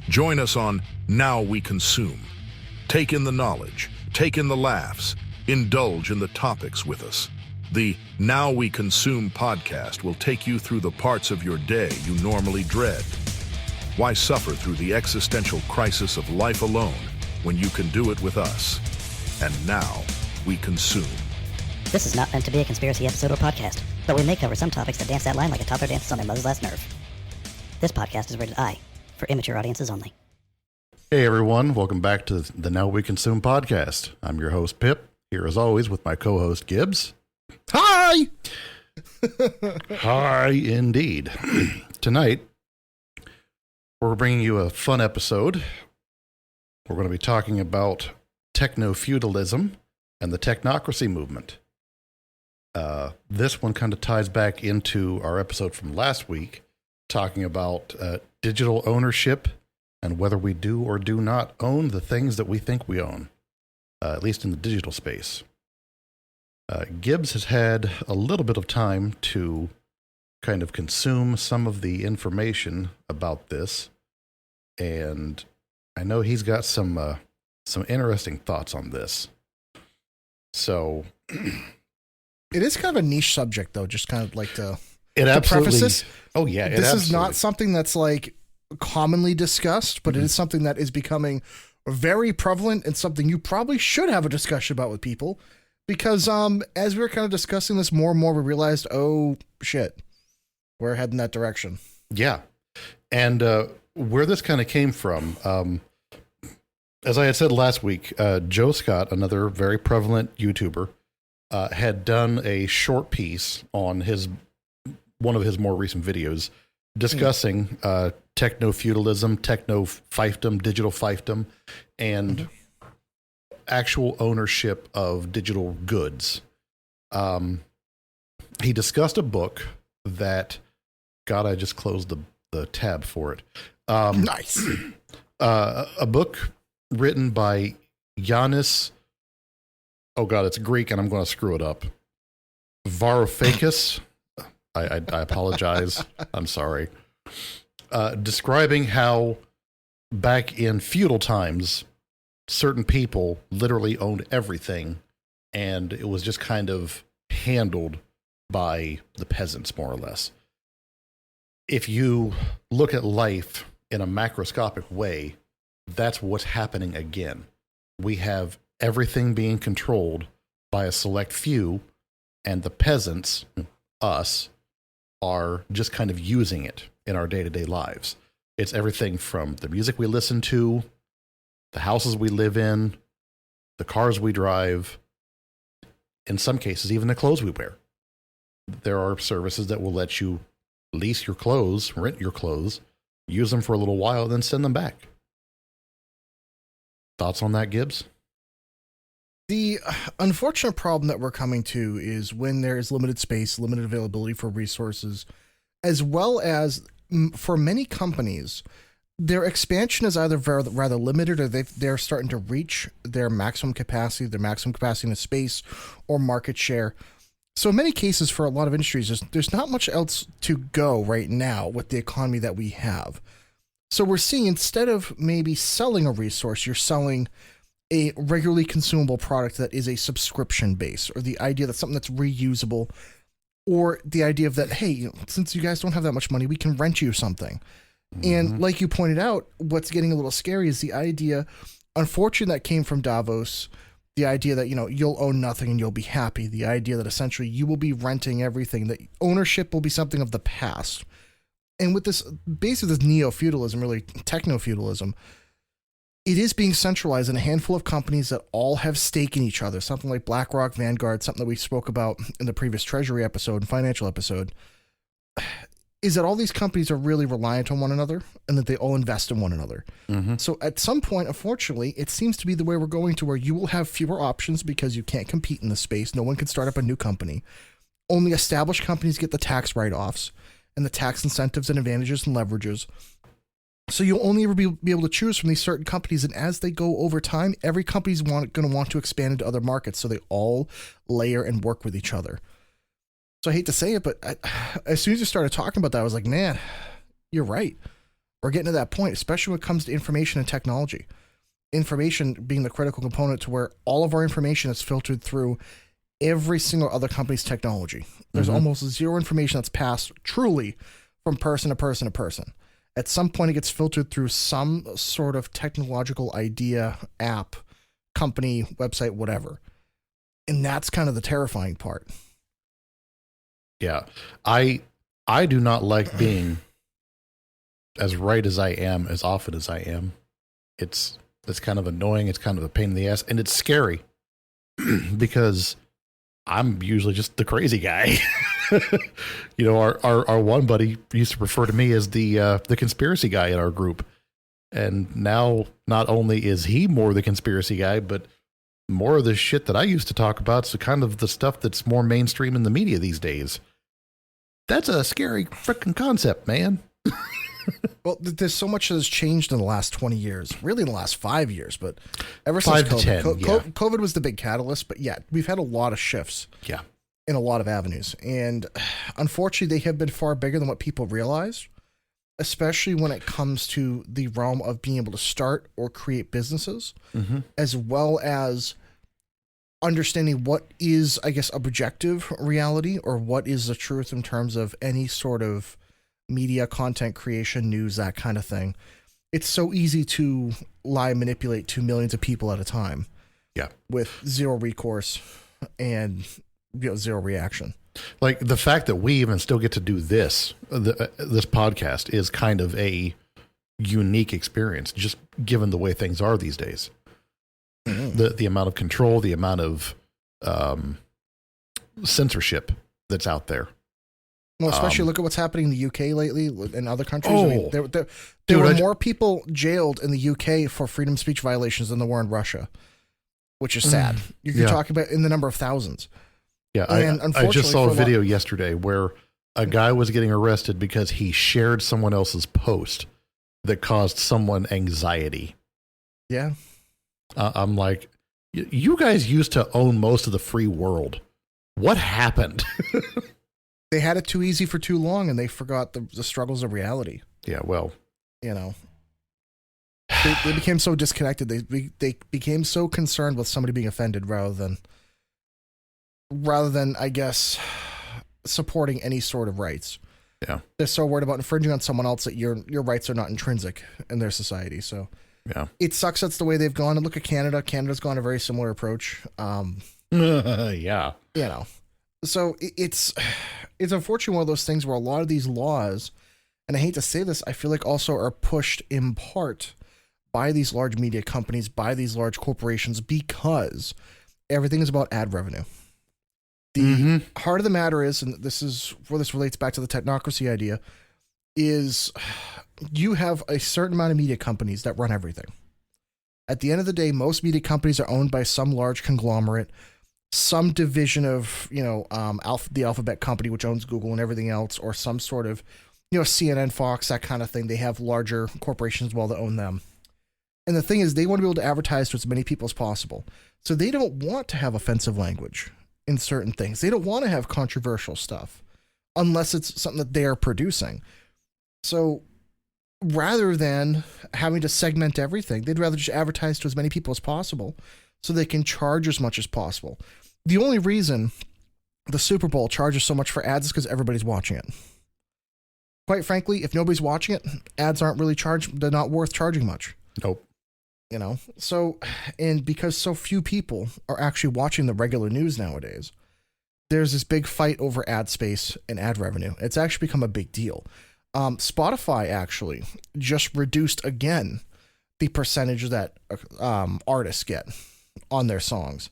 Join us on Now We Consume. Take in the knowledge, take in the laughs, indulge in the topics with us. The Now We Consume podcast will take you through the parts of your day you normally dread. Why suffer through the existential crisis of life alone when you can do it with us? And now we consume. This is not meant to be a conspiracy episode or podcast, but we may cover some topics that dance that line like a toddler dances on their mother's last nerve. This podcast is rated I, for immature audiences only. Hey everyone, welcome back to the Now We Consume podcast. I'm your host Pip, here as always with my co-host Gibbs. Hi! Hi indeed. Tonight, we're bringing you a fun episode. We're going to be talking about Techno-Feudalism and the Technocracy Movement. This one kind of ties back into our episode from last week, talking about digital ownership and whether we do or do not own the things that we think we own, at least in the digital space. Gibbs has had a little bit of time to kind of consume some of the information about this, and I know he's got some interesting thoughts on this. So, it is kind of a niche subject, though. Just kind of like to absolutely. preface this. Oh yeah, this is not something that's like commonly discussed, but it is something that is becoming very prevalent and something you probably should have a discussion about with people. Because as we were kind of discussing this more and more, we realized, oh shit, we're heading that direction. Yeah, and where this kind of came from, as I had said last week, Joe Scott, another very prevalent YouTuber, had done a short piece on one of his more recent videos discussing techno-feudalism, techno-fiefdom, digital fiefdom, and actual ownership of digital goods. He discussed a book that, God, I just closed the tab for it. Nice. A book written by Yanis, oh God, it's Greek and I'm going to screw it up. Varoufakis. I apologize. I'm sorry. Describing how back in feudal times, certain people literally owned everything, and it was just kind of handled by the peasants, more or less. If you look at life in a macroscopic way, that's what's happening again. We have everything being controlled by a select few, and the peasants, us, are just kind of using it in our day-to-day lives. It's everything from the music we listen to, the houses we live in, the cars we drive, in some cases, even the clothes we wear. There are services that will let you lease your clothes, rent your clothes, use them for a little while, then send them back. Thoughts on that, Gibbs? The unfortunate problem that we're coming to is when there is limited space, limited availability for resources, as well as for many companies, their expansion is either rather limited, or they're starting to reach their maximum capacity in a space or market share. So in many cases, for a lot of industries, there's not much else to go right now with the economy that we have. So we're seeing, instead of maybe selling a resource, you're selling a regularly consumable product that is a subscription base, or the idea that something that's reusable, or the idea of that, hey, since you guys don't have that much money, we can rent you something. And like you pointed out, what's getting a little scary is the idea, unfortunately, that came from Davos, the idea that, you'll own nothing and you'll be happy. The idea that essentially you will be renting everything, that ownership will be something of the past. And with this, basically this neo-feudalism, really techno-feudalism, it is being centralized in a handful of companies that all have stake in each other. Something like BlackRock, Vanguard, something that we spoke about in the previous Treasury episode and financial episode, is that all these companies are really reliant on one another and that they all invest in one another. So at some point, unfortunately, it seems to be the way we're going, to where you will have fewer options because you can't compete in the space. No one can start up a new company. Only established companies get the tax write-offs and the tax incentives and advantages and leverages. So you'll only ever be able to choose from these certain companies, and as they go over time, every company's going to want to expand into other markets, so they all layer and work with each other. So I hate to say it, but as soon as you started talking about that, I was like, man, you're right. We're getting to that point, especially when it comes to information and technology. Information being the critical component to where all of our information is filtered through every single other company's technology. There's almost zero information that's passed truly from person to person to person. At some point, it gets filtered through some sort of technological idea, app, company, website, whatever. And that's kind of the terrifying part. Yeah. I do not like being as right as I am as often as I am. It's kind of annoying. It's kind of a pain in the ass, and it's scary because I'm usually just the crazy guy. You know, our one buddy used to refer to me as the conspiracy guy in our group. And now not only is he more the conspiracy guy, but more of the shit that I used to talk about. So kind of the stuff that's more mainstream in the media these days. That's a scary freaking concept, man. Well, there's so much that has changed in the last 20 years, really in the last 5 years, but ever since COVID, COVID was the big catalyst, but yeah, we've had a lot of shifts in a lot of avenues. And unfortunately, they have been far bigger than what people realize, especially when it comes to the realm of being able to start or create businesses, as well as understanding what is, I guess, objective reality or what is the truth in terms of any sort of media, content creation, news, that kind of thing. It's so easy to lie and manipulate to millions of people at a time. Yeah. With zero recourse and zero reaction. Like the fact that we even still get to do this, this podcast is kind of a unique experience, just given the way things are these days. The amount of control, the amount of censorship that's out there. Well, especially look at what's happening in the UK lately and other countries. I mean, there were more people jailed in the UK for freedom of speech violations than there were in Russia, which is sad. You're talking about in the number of thousands. Yeah, I just saw a video yesterday where a guy was getting arrested because he shared someone else's post that caused someone anxiety. Yeah. I'm like, you guys used to own most of the free world. What happened? They had it too easy for too long, and they forgot the struggles of reality. Yeah, well, you know, they became so disconnected. They became so concerned with somebody being offended rather than I guess supporting any sort of rights. Yeah, they're so worried about infringing on someone else that your rights are not intrinsic in their society. So yeah, it sucks. That's the way they've gone. And look at Canada. Canada's gone a very similar approach. Yeah, you know, so it's unfortunately one of those things where a lot of these laws, and I hate to say this, I feel like also are pushed in part by these large media companies, by these large corporations, because everything is about ad revenue. The heart of the matter is, and this is where this relates back to the technocracy idea, is you have a certain amount of media companies that run everything. At the end of the day, most media companies are owned by some large conglomerate, some division of, the Alphabet company, which owns Google and everything else, or some sort of, CNN, Fox, that kind of thing. They have larger corporations as well that own them. And the thing is, they want to be able to advertise to as many people as possible. So they don't want to have offensive language in certain things. They don't want to have controversial stuff unless it's something that they are producing. So rather than having to segment everything, they'd rather just advertise to as many people as possible so they can charge as much as possible. The only reason the Super Bowl charges so much for ads is because everybody's watching it. Quite frankly, if nobody's watching it, ads aren't really charged. They're not worth charging much. Nope. So, and because so few people are actually watching the regular news nowadays, there's this big fight over ad space and ad revenue. It's actually become a big deal. Spotify actually just reduced again the percentage that artists get on their songs,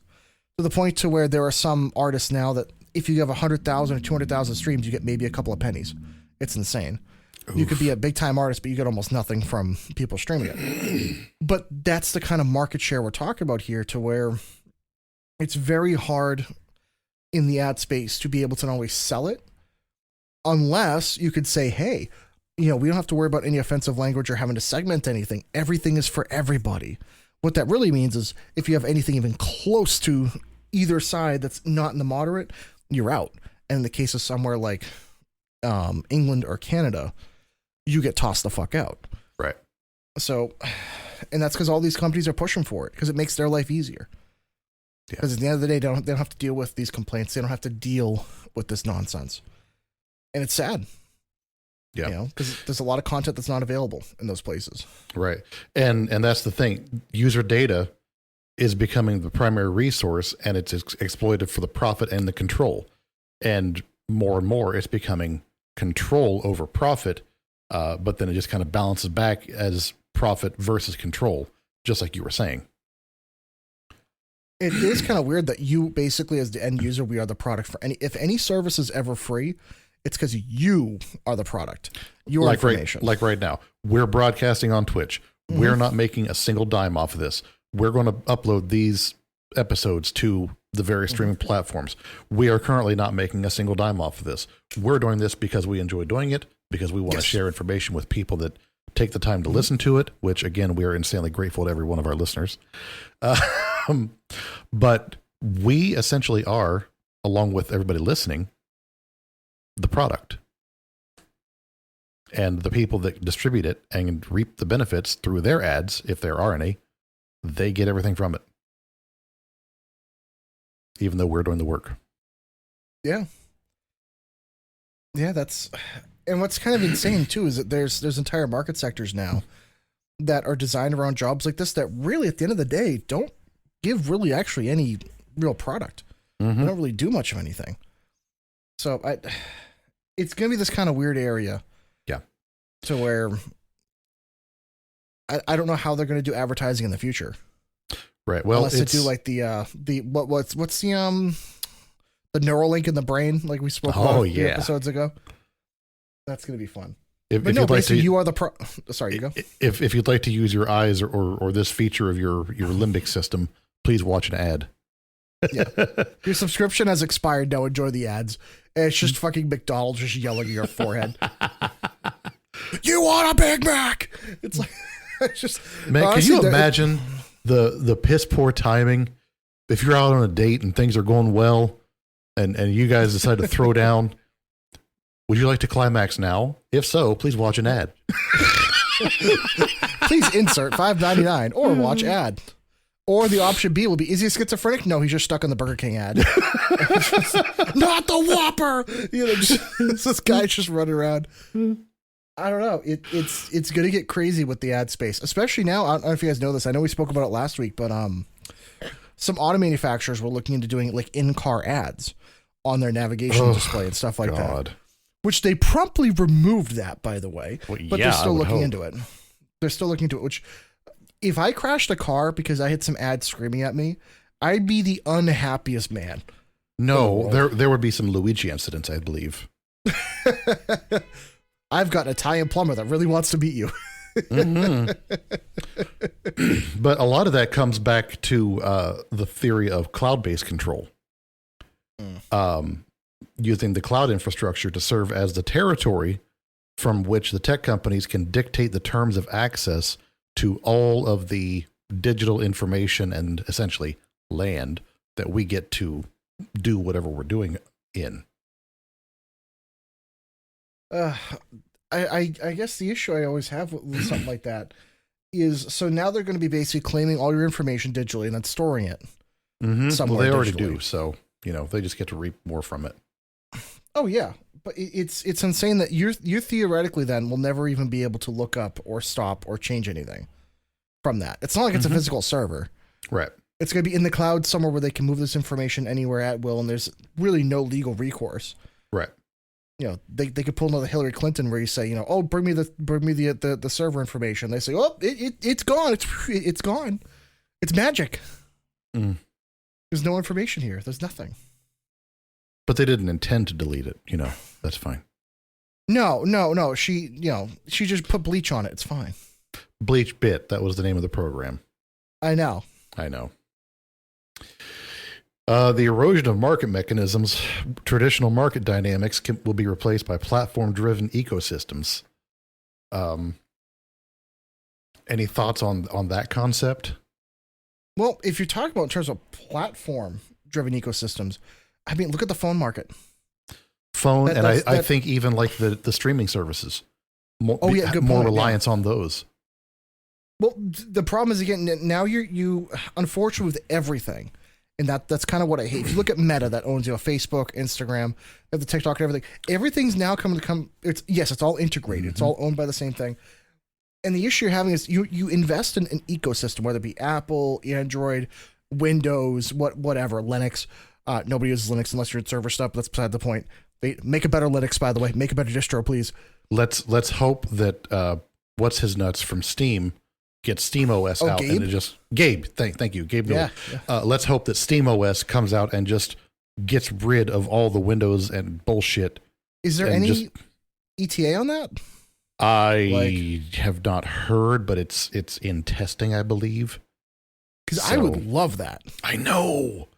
to the point to where there are some artists now that if you have 100,000 or 200,000 streams, you get maybe a couple of pennies. It's insane. Oof. You could be a big time artist, but you get almost nothing from people streaming it. But that's the kind of market share we're talking about here, to where it's very hard in the ad space to be able to not always sell it, unless you could say, hey, we don't have to worry about any offensive language or having to segment anything. Everything is for everybody. What that really means is if you have anything even close to either side that's not in the moderate, you're out. And in the case of somewhere like England or Canada, you get tossed the fuck out. So, and that's because all these companies are pushing for it because it makes their life easier. Yeah. Because at the end of the day, they don't have to deal with these complaints. They don't have to deal with this nonsense. And it's sad. Yeah. You know, because there's a lot of content that's not available in those places. Right. And that's the thing. User data is becoming the primary resource, and it's exploited for the profit and the control. And more it's becoming control over profit, but then it just kind of balances back as profit versus control, just like you were saying. It is kind of weird that you basically, as the end user, we are the product for if any service is ever free, it's because you are the product. Your information. Like right now, we're broadcasting on Twitch. Mm-hmm. We're not making a single dime off of this. We're going to upload these episodes to the various streaming platforms. We are currently not making a single dime off of this. We're doing this because we enjoy doing it, because we want to share information with people that take the time to listen to it, which, again, we are insanely grateful to every one of our listeners. But we essentially are, along with everybody listening, the product. And the people that distribute it and reap the benefits through their ads, if there are any, they get everything from it. Even though we're doing the work. Yeah. Yeah, and what's kind of insane too is that there's entire market sectors now that are designed around jobs like this that really at the end of the day don't give really actually any real product. Mm-hmm. They don't really do much of anything. So it's going to be this kind of weird area. Yeah. To where I don't know how they're going to do advertising in the future. Right. Well, unless they do like what's the Neuralink in the brain, like we spoke about a few episodes ago. That's going to be fun. If you'd like to, you are the sorry, you go. If you'd like to use your eyes or this feature of your limbic system, please watch an ad. Yeah. Your subscription has expired. Now enjoy the ads. And it's just fucking McDonald's just yelling at your forehead. You want a Big Mac? It's like it's just man. Honestly, can you imagine the piss poor timing if you're out on a date and things are going well, and you guys decide to throw down? Would you like to climax now? If so, please watch an ad. Please insert $5.99 or watch ad. Or the option B will be, is he schizophrenic? No, he's just stuck on the Burger King ad. Not the Whopper! You know, this guy's just running around. I don't know. It's going to get crazy with the ad space, especially now. I don't know if you guys know this. I know we spoke about it last week, but some auto manufacturers were looking into doing like in-car ads on their navigation display and stuff like that. Which they promptly removed that, by the way. Well, but they're still looking into it. They're still looking into it, which if I crashed a car because I had some ads screaming at me, I'd be the unhappiest man. No, there would be some Luigi incidents, I believe. I've got an Italian plumber that really wants to meet you. Mm-hmm. But a lot of that comes back to the theory of cloud-based control. Using the cloud infrastructure to serve as the territory from which the tech companies can dictate the terms of access to all of the digital information and essentially land that we get to do whatever we're doing in. I guess the issue I always have with something like that is, so now they're going to be basically claiming all your information digitally and then storing it. Mm-hmm. Well, they already do, so they just get to reap more from it. Oh yeah, but it's insane that you theoretically then will never even be able to look up or stop or change anything from that. It's not like it's a physical server, right? It's going to be in the cloud somewhere where they can move this information anywhere at will, and there's really no legal recourse, right? They could pull another Hillary Clinton where you say, oh, bring me the server information. They say, oh, it's gone, it's gone, it's magic. There's no information here. There's nothing. But they didn't intend to delete it. That's fine. No. She just put bleach on it. It's fine. Bleach Bit. That was the name of the program. I know. The erosion of market mechanisms, traditional market dynamics will be replaced by platform-driven ecosystems. Any thoughts on that concept? Well, if you're talking about in terms of platform-driven ecosystems, I mean, look at the phone market. I think even like the streaming services. More reliance on those. Well, the problem is, again, now you unfortunately with everything, and that's kind of what I hate. If you look at Meta, that owns Facebook, Instagram, the TikTok, and everything's now it's all integrated. It's all owned by the same thing. And the issue you're having is you invest in an ecosystem, whether it be Apple, Android, Windows, whatever, Linux. Nobody uses Linux unless you're in server stuff. But that's beside the point. Make a better Linux, by the way. Make a better distro, please. Let's hope that what's his nuts from Steam gets SteamOS out. Gabe? And it just Gabe. Thank you, Gabe. Yeah. Let's hope that SteamOS comes out and just gets rid of all the Windows and bullshit. Is there any ETA on that? I have not heard, but it's in testing, I believe. Because I would love that. I know.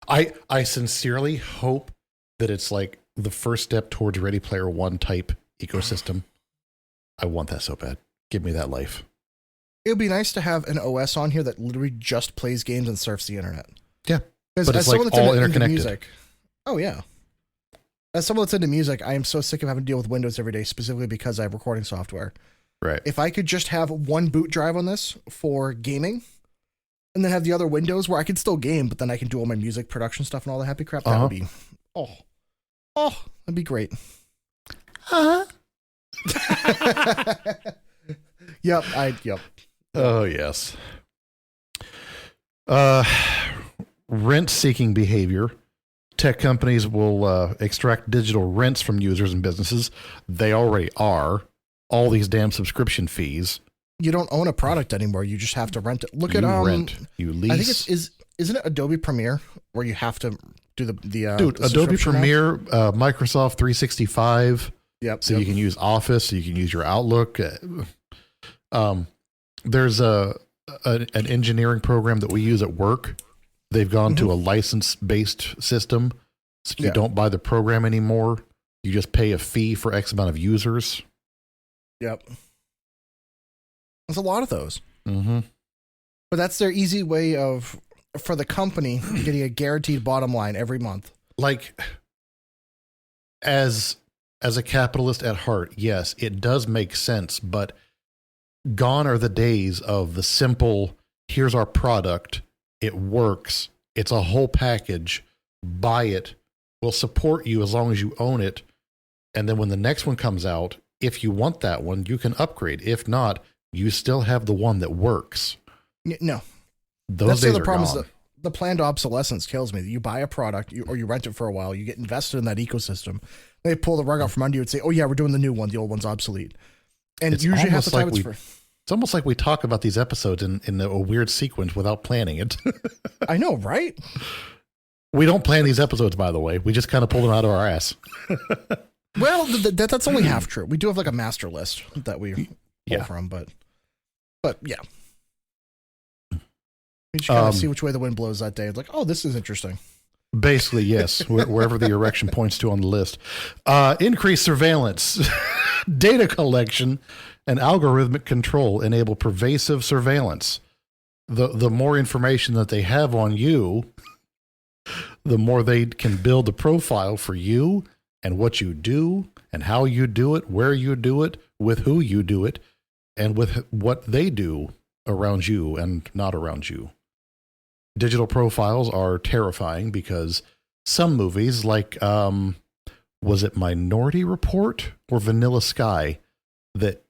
I sincerely hope that it's like the first step towards Ready Player One type ecosystem. I want that so bad. Give me that life. It would be nice to have an OS on here that literally just plays games and surfs the internet. Yeah. But it's like all interconnected. Music, oh, yeah. As someone that's into music, I am so sick of having to deal with Windows every day, specifically because I have recording software. Right. If I could just have one boot drive on this for gaming, and then have the other Windows where I can still game, but then I can do all my music production stuff and all the happy crap, that would be, that'd be great. Yep. Oh, yes. Rent-seeking behavior. Tech companies will extract digital rents from users and businesses. They already are. All these damn subscription fees. You don't own a product anymore. You just have to rent it. Look at rent. You lease. I think isn't it Adobe Premiere where you have to do the dude, the Adobe Premiere, Microsoft 365. Yep. So you can use Office. So you can use your Outlook. There's an engineering program that we use at work. They've gone to a license-based system, so you don't buy the program anymore. You just pay a fee for X amount of users. Yep. There's a lot of those. Mm-hmm. But that's their easy way for the company getting a guaranteed bottom line every month. Like, as a capitalist at heart, yes, it does make sense, but gone are the days of the simple, here's our product, it works, it's a whole package, buy it, we'll support you as long as you own it, and then when the next one comes out, if you want that one, you can upgrade. If not, you still have the one that works. No. Those days the are problem gone. is the planned obsolescence kills me. You buy a product or you rent it for a while, you get invested in that ecosystem, they pull the rug out from under you and say, oh yeah, we're doing the new one, the old one's obsolete. And it's usually half the time it's almost like we talk about these episodes in a weird sequence without planning it. I know, right? We don't plan these episodes, by the way. We just kind of pull them out of our ass. Well, that's only half true. We do have like a master list that we pull from, but yeah. We just kind of see which way the wind blows that day. It's like, oh, this is interesting. Basically, yes, wherever the erection points to on the list. Increased surveillance, data collection, and algorithmic control enable pervasive surveillance. The more information that they have on you, the more they can build a profile for you and what you do and how you do it, where you do it, with who you do it, and with what they do around you and not around you. Digital profiles are terrifying because some movies like, was it Minority Report or Vanilla Sky that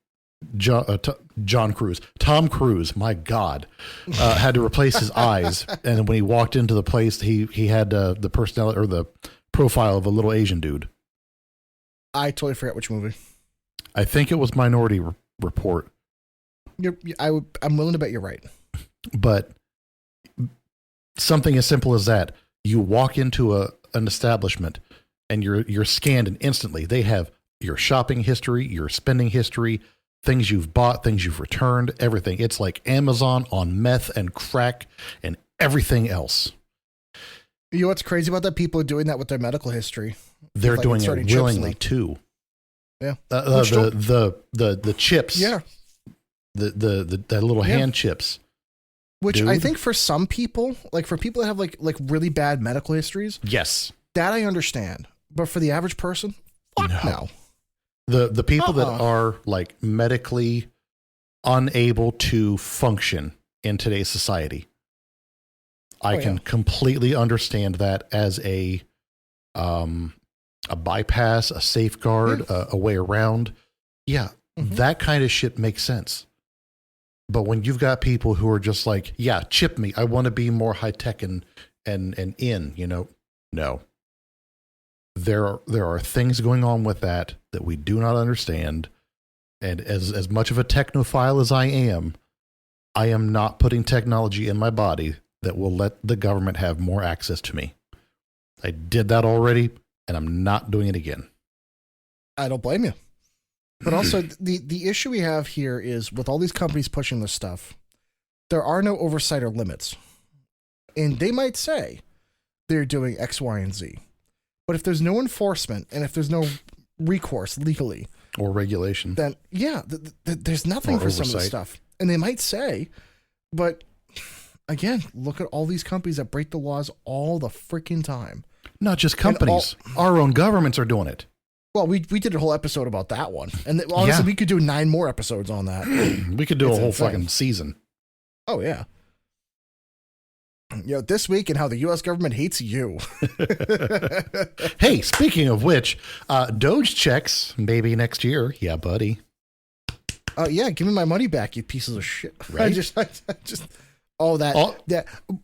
Tom Cruise, my God, had to replace his eyes. And when he walked into the place, he had the personality or the profile of a little Asian dude. I totally forgot which movie. I think it was Minority Report. I'm willing to bet you're right. But something as simple as that, you walk into an establishment and you're scanned, and instantly they have your shopping history, your spending history, things you've bought, things you've returned, everything. It's like Amazon on meth and crack and everything else. You know what's crazy about that? People are doing that with their medical history. They're doing it willingly too. Yeah. The chips. Yeah. The little hand chips. Which Dude. I think for some people, like for people that have like really bad medical histories, yes, that I understand. But for the average person, fuck no. The people that are like medically unable to function in today's society. I can completely understand that as a bypass, a safeguard, a way around. Yeah, that kind of shit makes sense. But when you've got people who are just like, yeah, chip me, I want to be more high tech and in, no. There are things going on with that we do not understand. And as much of a technophile as I am not putting technology in my body that will let the government have more access to me. I did that already, and I'm not doing it again. I don't blame you. But also, the issue we have here is with all these companies pushing this stuff, there are no oversight or limits. And they might say they're doing X, Y, and Z. But if there's no enforcement and if there's no recourse legally or regulation, then there's nothing for some of this stuff. And they might say, but again, look at all these companies that break the laws all the freaking time. Not just companies. Our own governments are doing it. Well, we did a whole episode about that one. And honestly, we could do 9 more episodes on that. We could do a whole fucking season. Oh, yeah. This week and how the U.S. government hates you. Hey, speaking of which, Doge checks maybe next year. Yeah, buddy. Yeah, give me my money back, you pieces of shit. Right?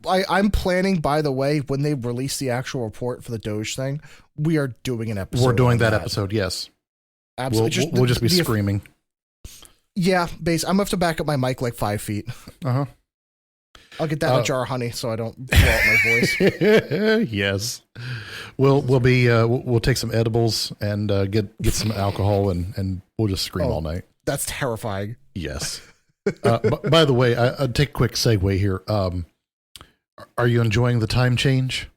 I'm planning, by the way, when they release the actual report for the Doge thing, we are doing an episode. We're doing that episode, yes. Absolutely. We'll just be screaming. Yeah, I'm going to have to back up my mic like 5 feet. Uh-huh. I'll get that in a jar of honey so I don't blow out my voice. Yes. We'll take some edibles and get some alcohol and we'll just scream all night. That's terrifying. Yes. By the way, I'll take a quick segue here. Are you enjoying the time change?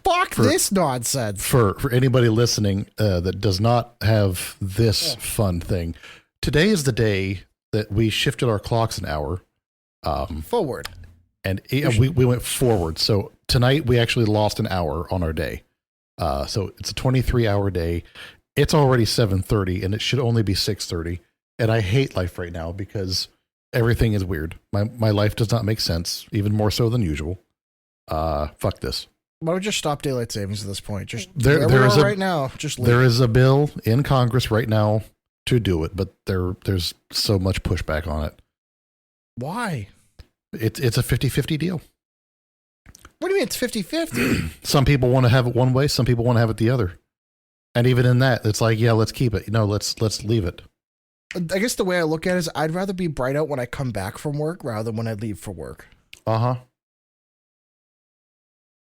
Fuck this nonsense. For anybody listening that does not have this fun thing, today is the day that we shifted our clocks an hour. Forward. And we went forward. So tonight we actually lost an hour on our day. So it's a 23-hour day. It's already 7:30 and it should only be 6:30. And I hate life right now because everything is weird. My life does not make sense, even more so than usual. Fuck this. Why don't we just stop daylight savings at this point? Just there is right now. Just leave. There is a bill in Congress right now to do it, but there's so much pushback on it. Why? It's a 50-50 deal. What do you mean it's 50-50? Some people want to have it one way, some people want to have it the other. And even in that, it's like, yeah, let's keep it. Let's leave it. I guess the way I look at it is I'd rather be bright out when I come back from work rather than when I leave for work. Uh-huh.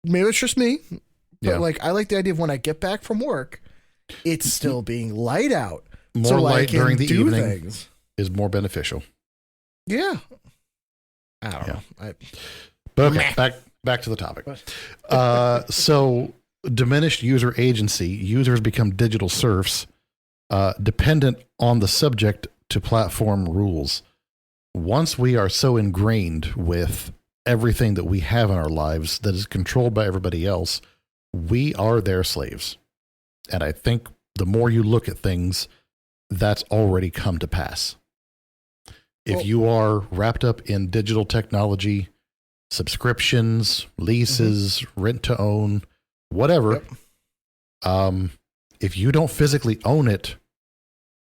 Maybe it's just me. But Yeah. I like the idea of when I get back from work, it's still being light out. More light during the evening things. is more beneficial. Yeah. I don't know. But okay, back to the topic. So diminished user agency, users become digital serfs, dependent on the subject to platform rules. Once we are so ingrained with everything that we have in our lives that is controlled by everybody else, we are their slaves. And I think the more you look at things, that's already come to pass. If you are wrapped up in digital technology, subscriptions, leases, rent to own, whatever, if you don't physically own it,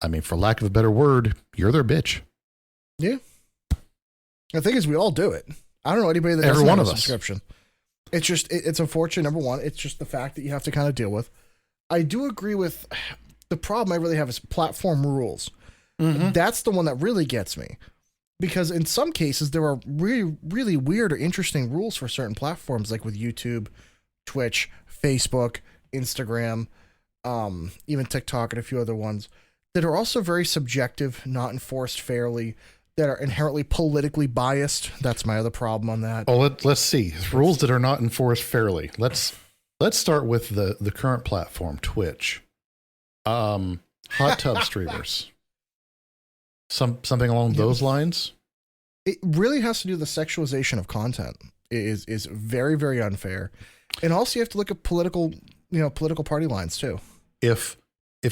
I mean, for lack of a better word, you're their bitch. Yeah. The thing is, we all do it. I don't know anybody that doesn't have a subscription. It's just, it's unfortunate. Number one, it's just the fact that you have to kind of deal with. I do agree with the problem I really have is platform rules. Mm-hmm. That's the one that really gets me. Because in some cases, there are really, really weird or interesting rules for certain platforms, like with YouTube, Twitch, Facebook, Instagram, even TikTok and a few other ones that are also very subjective, not enforced fairly, that are inherently politically biased. That's my other problem on that. Oh, let's see. Rules that are not enforced fairly. Let's start with the current platform, Twitch. Hot tub streamers. Something along those lines. It really has to do with the sexualization of content. It is very, very unfair. And also you have to look at political party lines too. If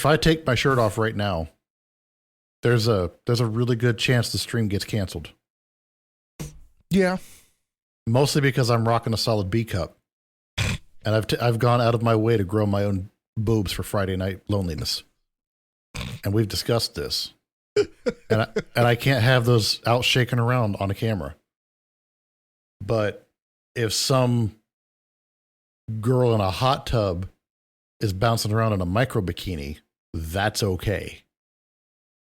I take my shirt off right now There's a really good chance the stream gets canceled. Yeah. Mostly because I'm rocking a solid B cup, and I've gone out of my way to grow my own boobs for Friday night loneliness, and we've discussed this, and I can't have those out shaking around on a camera. But if some girl in a hot tub is bouncing around in a micro bikini, that's okay.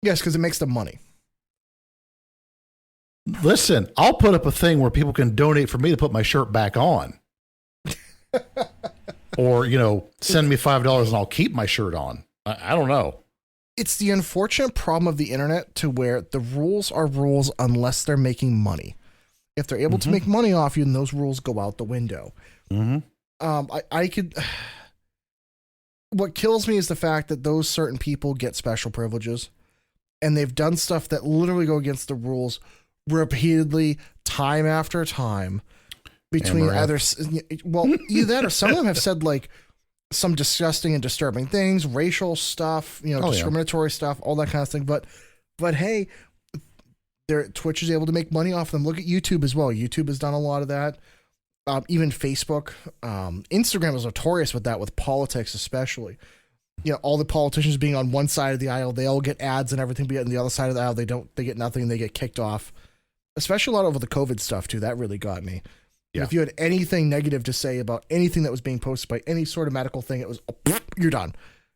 Yes, because it makes them money. Listen, I'll put up a thing where people can donate for me to put my shirt back on. Or, send me $5 and I'll keep my shirt on. I don't know. It's the unfortunate problem of the internet to where the rules are rules unless they're making money. If they're able to make money off you, then those rules go out the window. I could... What kills me is the fact that those certain people get special privileges, and they've done stuff that literally go against the rules repeatedly, time after time, between either, either that or some of them have said like some disgusting and disturbing things, racial stuff, discriminatory stuff, all that kind of thing. But hey, Twitch is able to make money off them. Look at YouTube as well. YouTube has done a lot of that. Even Facebook, Instagram is notorious with that, with politics especially. All the politicians being on one side of the aisle, they all get ads and everything, but on the other side of the aisle, they get nothing, and they get kicked off. Especially a lot over the COVID stuff too. That really got me. Yeah. If you had anything negative to say about anything that was being posted by any sort of medical thing, it was, you're done.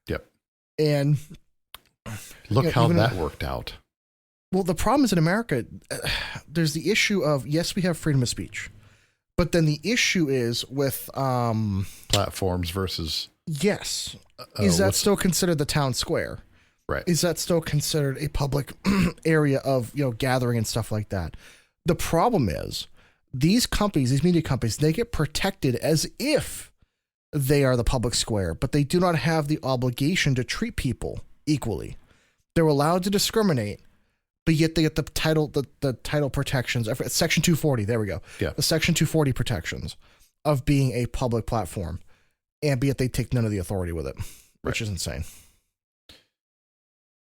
Yep. And look how that worked out. Well, the problem is in America, there's the issue of, yes, we have freedom of speech, but then the issue is with platforms versus. Yes. Is that still considered the town square? Right. Is that still considered a public area of, gathering and stuff like that? The problem is these companies, these media companies, they get protected as if they are the public square, but they do not have the obligation to treat people equally. They're allowed to discriminate, but yet they get the title protections. Section 240. There we go. Yeah. The Section 240 protections of being a public platform, and yet they take none of the authority with it, which is insane.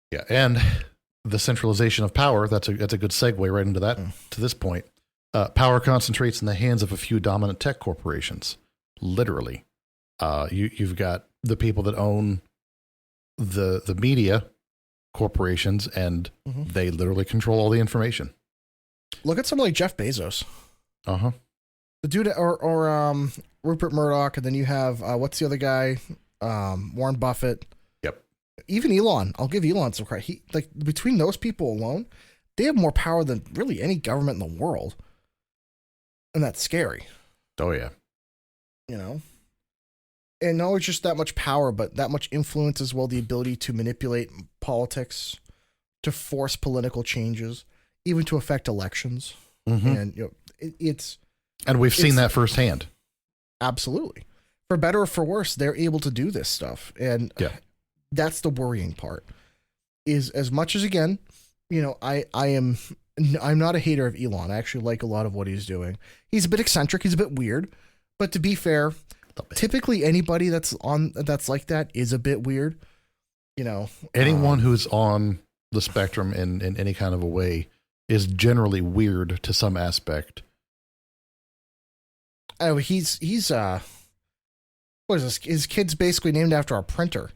Yeah, and the centralization of power, that's a good segue right into that, to this point. Power concentrates in the hands of a few dominant tech corporations, literally. You've got the people that own the media corporations, and they literally control all the information. Look at someone like Jeff Bezos. Uh-huh. The dude, or Rupert Murdoch, and then you have, what's the other guy? Warren Buffett. Even Elon, I'll give Elon some credit. Between those people alone, they have more power than really any government in the world. And that's scary. Oh, yeah. And not just that much power, but that much influence as well, the ability to manipulate politics, to force political changes, even to affect elections. And, And we've seen that firsthand. Absolutely. For better or for worse, they're able to do this stuff. And that's the worrying part, is as much as, again, I'm not a hater of Elon. I actually like a lot of what he's doing. He's a bit eccentric. He's a bit weird, but to be fair, typically anybody that's like that is a bit weird. Anyone who's on the spectrum in any kind of a way is generally weird to some aspect. Oh, he's what is this? His kid's basically named after a printer.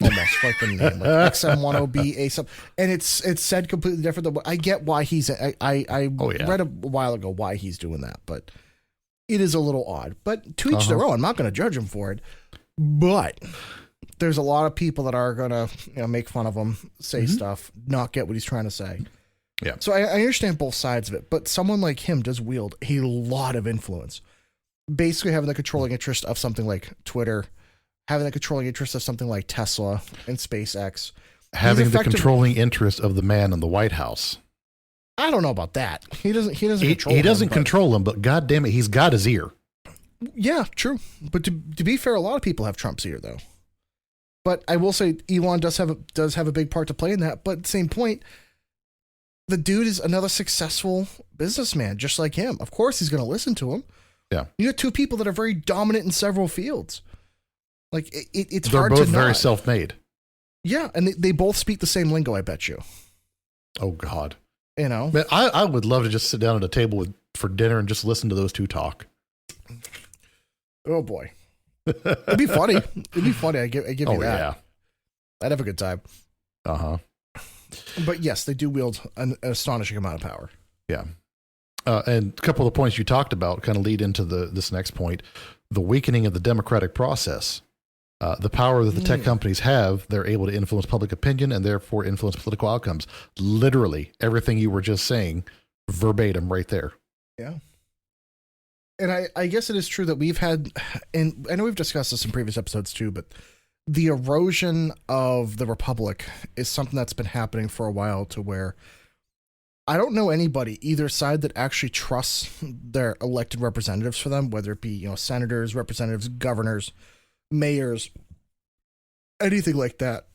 Almost like the name, like XM10B, A sub, and it's said completely different. I get why he's. I read a while ago why he's doing that, but it is a little odd. But to each their own. I'm not going to judge him for it. But there's a lot of people that are going to make fun of him, say stuff, not get what he's trying to say. Yeah. So I understand both sides of it, but someone like him does wield a lot of influence. Basically, having the controlling interest of something like Twitter. Having the controlling interest of something like Tesla and SpaceX. Having the controlling interest of the man in the White House. I don't know about that. He doesn't control him, but God damn it, he's got his ear. Yeah, true. But to be fair, a lot of people have Trump's ear, though. But I will say Elon does have a big part to play in that. But at the same point, the dude is another successful businessman, just like him. Of course, he's going to listen to him. Yeah. You got two people that are very dominant in several fields. Like it's They're hard both to very not. self-made. Yeah, and they both speak the same lingo, I bet you. Oh God. You know, Man, I would love to just sit down at a table for dinner and just listen to those two talk. oh boy, it'd be funny. It'd be funny. I give you that. Yeah. I'd have a good time. Uh-huh. But yes, they do wield an astonishing amount of power. Yeah. And a couple of the points you talked about kind of lead into this next point, the weakening of the democratic process. The power that the tech companies have, they're able to influence public opinion and therefore influence political outcomes. Literally everything you were just saying, verbatim right there. Yeah. And I guess it is true that we've had, and I know we've discussed this in previous episodes too, but the erosion of the Republic is something that's been happening for a while, to where I don't know anybody either side that actually trusts their elected representatives for them, whether it be, senators, representatives, governors, mayors, anything like that.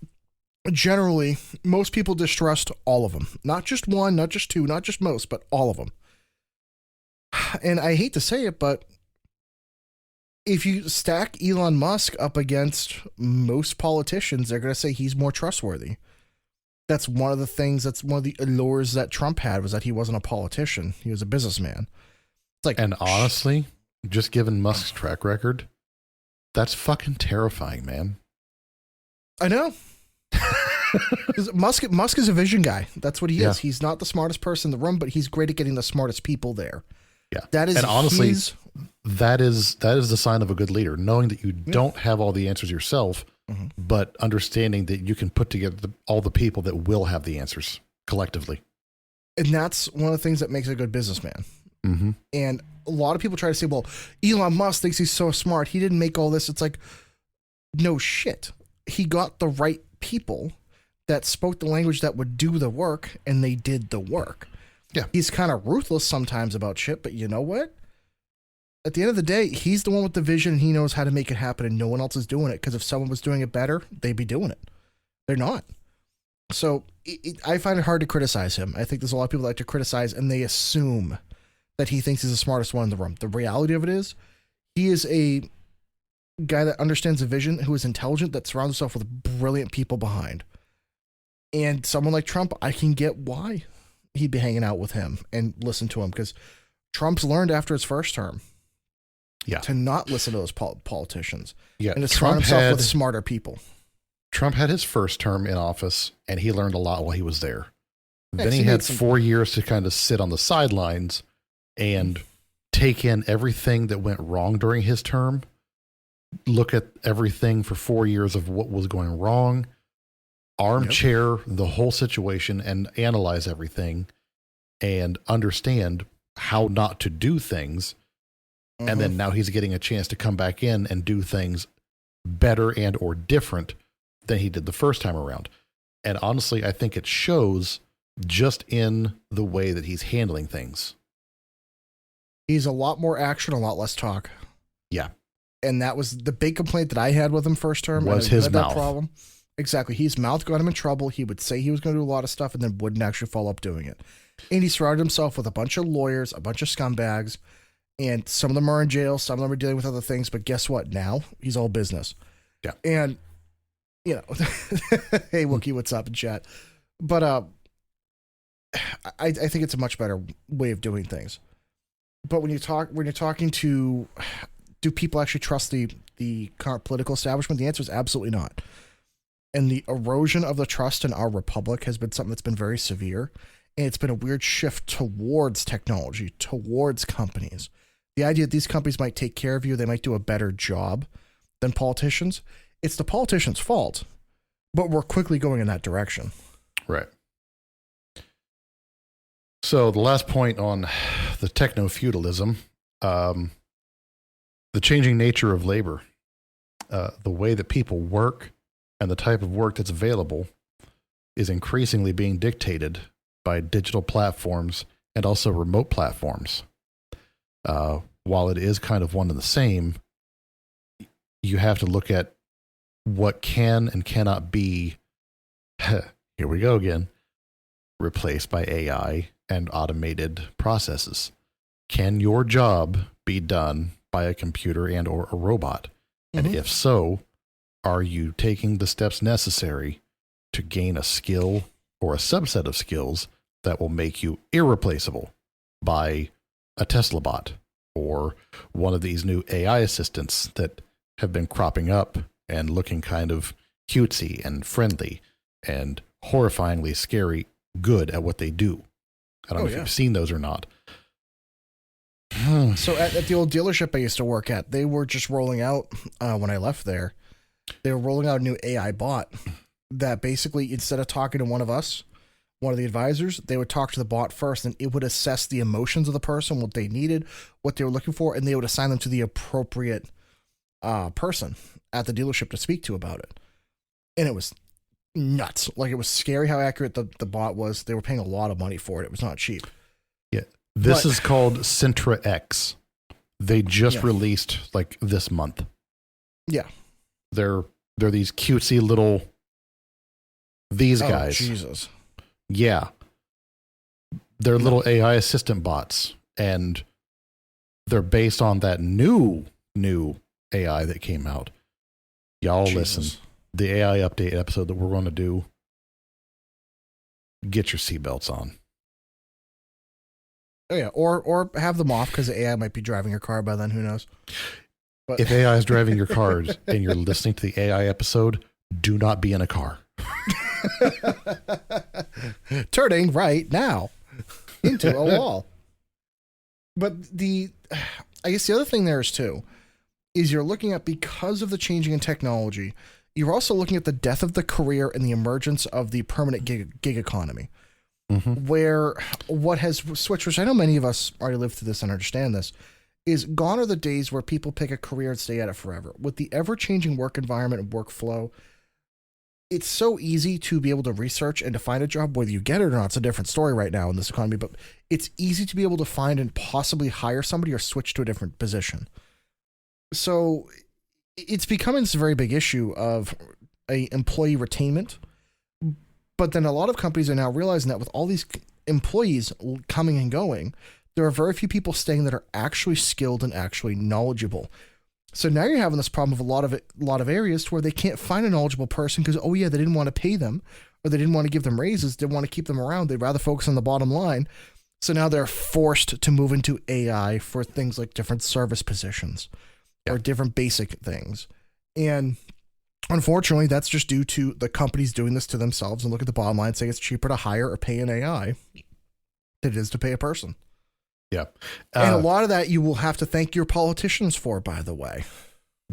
Generally, most people distrust all of them. Not just one, not just two, not just most, but all of them. And I hate to say it, but if you stack Elon Musk up against most politicians, they're going to say he's more trustworthy. That's one of the things, that's one of the allures that Trump had, was that he wasn't a politician. He was a businessman. It's like, and honestly, just given Musk's track record, that's fucking terrifying, man. I know. Musk is a vision guy. That's what he is. He's not the smartest person in the room, but he's great at getting the smartest people there. Yeah. That is, and honestly, that is the sign of a good leader, knowing that you don't have all the answers yourself, but understanding that you can put together all the people that will have the answers collectively. And that's one of the things that makes a good businessman. Mm-hmm. And a lot of people try to say, well, Elon Musk thinks he's so smart, he didn't make all this. It's like, no shit. He got the right people that spoke the language that would do the work, and they did the work. Yeah. He's kind of ruthless sometimes about shit, but you know what? At the end of the day, he's the one with the vision, and he knows how to make it happen, and no one else is doing it, because if someone was doing it better, they'd be doing it. They're not. So I find it hard to criticize him. I think there's a lot of people that like to criticize, and they assume that he thinks he's the smartest one in the room. The reality of it is, he is a guy that understands a vision, who is intelligent, that surrounds himself with brilliant people behind. And someone like Trump, I can get why he'd be hanging out with him and listen to him, because Trump's learned after his first term to not listen to those politicians and to surround himself with smarter people. Trump had his first term in office, and he learned a lot while he was there. Then he he had made 4 years to kind of sit on the sidelines and take in everything that went wrong during his term, look at everything for 4 years of what was going wrong, armchair the whole situation, and analyze everything and understand how not to do things. And then now he's getting a chance to come back in and do things better and or different than he did the first time around. And honestly, I think it shows just in the way that he's handling things. He's a lot more action, a lot less talk. Yeah. And that was the big complaint that I had with him first term. Was his mouth. Problem. Exactly. His mouth got him in trouble. He would say he was going to do a lot of stuff and then wouldn't actually follow up doing it. And he surrounded himself with a bunch of lawyers, a bunch of scumbags, and some of them are in jail. Some of them are dealing with other things. But guess what? Now he's all business. Yeah. And, hey, Wookie, what's up in chat? But I think it's a much better way of doing things. But when you're talking to, do people actually trust the current political establishment? The answer is absolutely not. And the erosion of the trust in our republic has been something that's been very severe. And it's been a weird shift towards technology, towards companies. The idea that these companies might take care of you, they might do a better job than politicians. It's the politicians' fault, but we're quickly going in that direction. Right. So the last point on the techno-feudalism, the changing nature of labor, the way that people work and the type of work that's available is increasingly being dictated by digital platforms and also remote platforms. While it is kind of one and the same, you have to look at what can and cannot be, here we go again, replaced by AI and automated processes. Can your job be done by a computer and or a robot? And if so, are you taking the steps necessary to gain a skill or a subset of skills that will make you irreplaceable by a Tesla bot or one of these new AI assistants that have been cropping up and looking kind of cutesy and friendly and horrifyingly scary good at what they do. I don't know if you've seen those or not. So at the old dealership I used to work at, they were just rolling out, when I left there, they were rolling out a new AI bot that basically, instead of talking to one of us, one of the advisors, they would talk to the bot first, and it would assess the emotions of the person, what they needed, what they were looking for, and they would assign them to the appropriate person at the dealership to speak to about it. And it was nuts. Like, it was scary how accurate the bot was. They were paying a lot of money for it. It was not cheap. Yeah. This is called Centra X. They just released like this month. Yeah. They're these cutesy little these guys. Jesus. Yeah. They're little AI assistant bots, and they're based on that new AI that came out. Y'all listen. The AI update episode that we're going to do, get your seatbelts on. Oh yeah, or have them off because the AI might be driving your car by then. Who knows? But if AI is driving your cars and you're listening to the AI episode, do not be in a car. Turning right now into a wall. But I guess the other thing there is too, is you're looking at, because of the changing in technology, you're also looking at the death of the career and the emergence of the permanent gig economy. Mm-hmm. Where what has switched, which I know many of us already lived through this and understand this, is gone are the days where people pick a career and stay at it forever. With the ever-changing work environment and workflow, it's so easy to be able to research and to find a job, whether you get it or not. It's a different story right now in this economy, but it's easy to be able to find and possibly hire somebody or switch to a different position. So it's becoming this very big issue of a employee retainment. But then a lot of companies are now realizing that with all these employees coming and going, there are very few people staying that are actually skilled and actually knowledgeable. So now you're having this problem of a lot of areas where they can't find a knowledgeable person because, they didn't want to pay them, or they didn't want to give them raises, didn't want to keep them around. They'd rather focus on the bottom line. So now they're forced to move into AI for things like different service positions or different basic things. And unfortunately, that's just due to the companies doing this to themselves and look at the bottom line and say it's cheaper to hire or pay an AI than it is to pay a person. Yeah. And a lot of that you will have to thank your politicians for, by the way.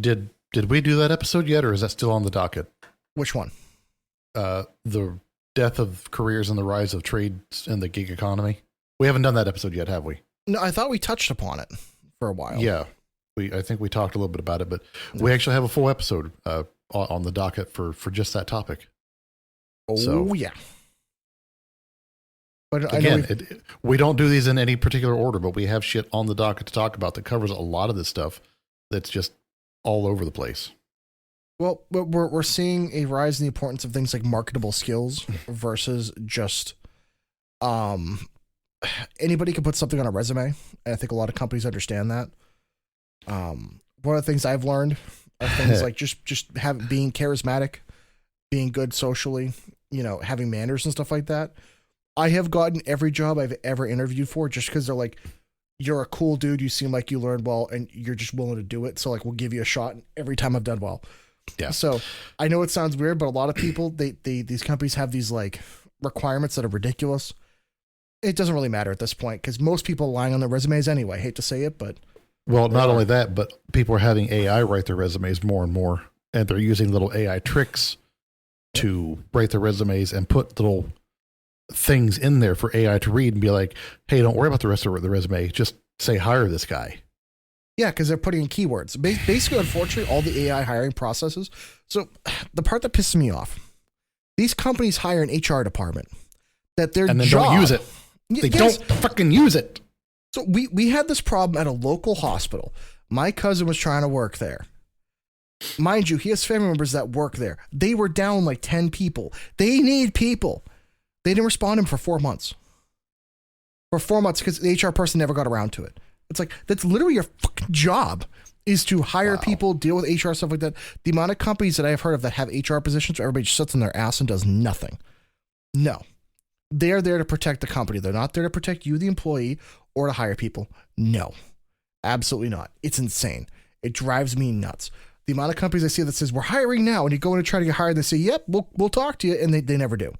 Did we do that episode yet, or is that still on the docket? Which one? The death of careers and the rise of trades in the gig economy. We haven't done that episode yet, have we? No, I thought we touched upon it for a while. Yeah. I think we talked a little bit about it, but we actually have a full episode on the docket for just that topic. Yeah. But again, we don't do these in any particular order, but we have shit on the docket to talk about that covers a lot of this stuff that's just all over the place. Well, we're seeing a rise in the importance of things like marketable skills versus just anybody can put something on a resume, and I think a lot of companies understand that. One of the things I've learned are things like just being charismatic, being good socially, having manners and stuff like that. I have gotten every job I've ever interviewed for just because they're like, you're a cool dude, you seem like you learned well, and you're just willing to do it. So like, we'll give you a shot every time I've done well. Yeah. So I know it sounds weird, but a lot of people, these companies have these like requirements that are ridiculous. It doesn't really matter at this point because most people are lying on their resumes anyway. I hate to say it, but. Well, not only that, but people are having AI write their resumes more and more, and they're using little AI tricks to write their resumes and put little things in there for AI to read and be like, hey, don't worry about the rest of the resume. Just say, hire this guy. Yeah, because they're putting in keywords. Basically, unfortunately, all the AI hiring processes. So the part that pisses me off, these companies hire an HR department that their and then job, don't use it. They don't fucking use it. So we had this problem at a local hospital. My cousin was trying to work there. Mind you, he has family members that work there. They were down like 10 people. They need people. They didn't respond to him for 4 months. For 4 months because the HR person never got around to it. It's like, that's literally your fucking job, is to hire people, deal with HR, stuff like that. The amount of companies that I've heard of that have HR positions, everybody just sits on their ass and does nothing. No. They're there to protect the company. They're not there to protect you, the employee, or to hire people. No, absolutely not. It's insane. It drives me nuts. The amount of companies I see that says we're hiring now, and you go in and try to get hired, they say, "Yep, we'll talk to you," and they never do.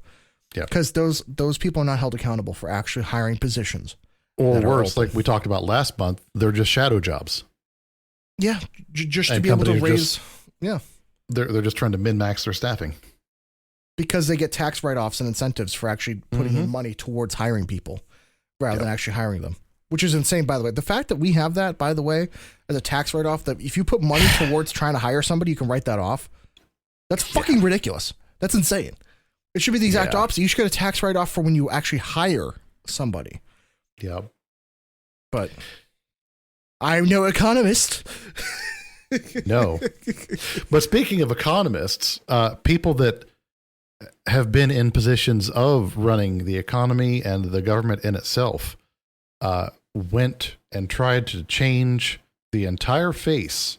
Yeah, because those people are not held accountable for actually hiring positions. Or worse, like we talked about last month, they're just shadow jobs. Yeah, just to and be able to companies raise. Yeah, they're just trying to min-max their staffing because they get tax write-offs and incentives for actually putting in money towards hiring people rather than actually hiring them, which is insane, by the way. The fact that we have that, by the way, as a tax write-off, that if you put money towards trying to hire somebody, you can write that off. That's fucking ridiculous. That's insane. It should be the exact opposite. You should get a tax write-off for when you actually hire somebody. Yeah. But I'm no economist. No. But speaking of economists, people that have been in positions of running the economy and the government in itself went and tried to change the entire face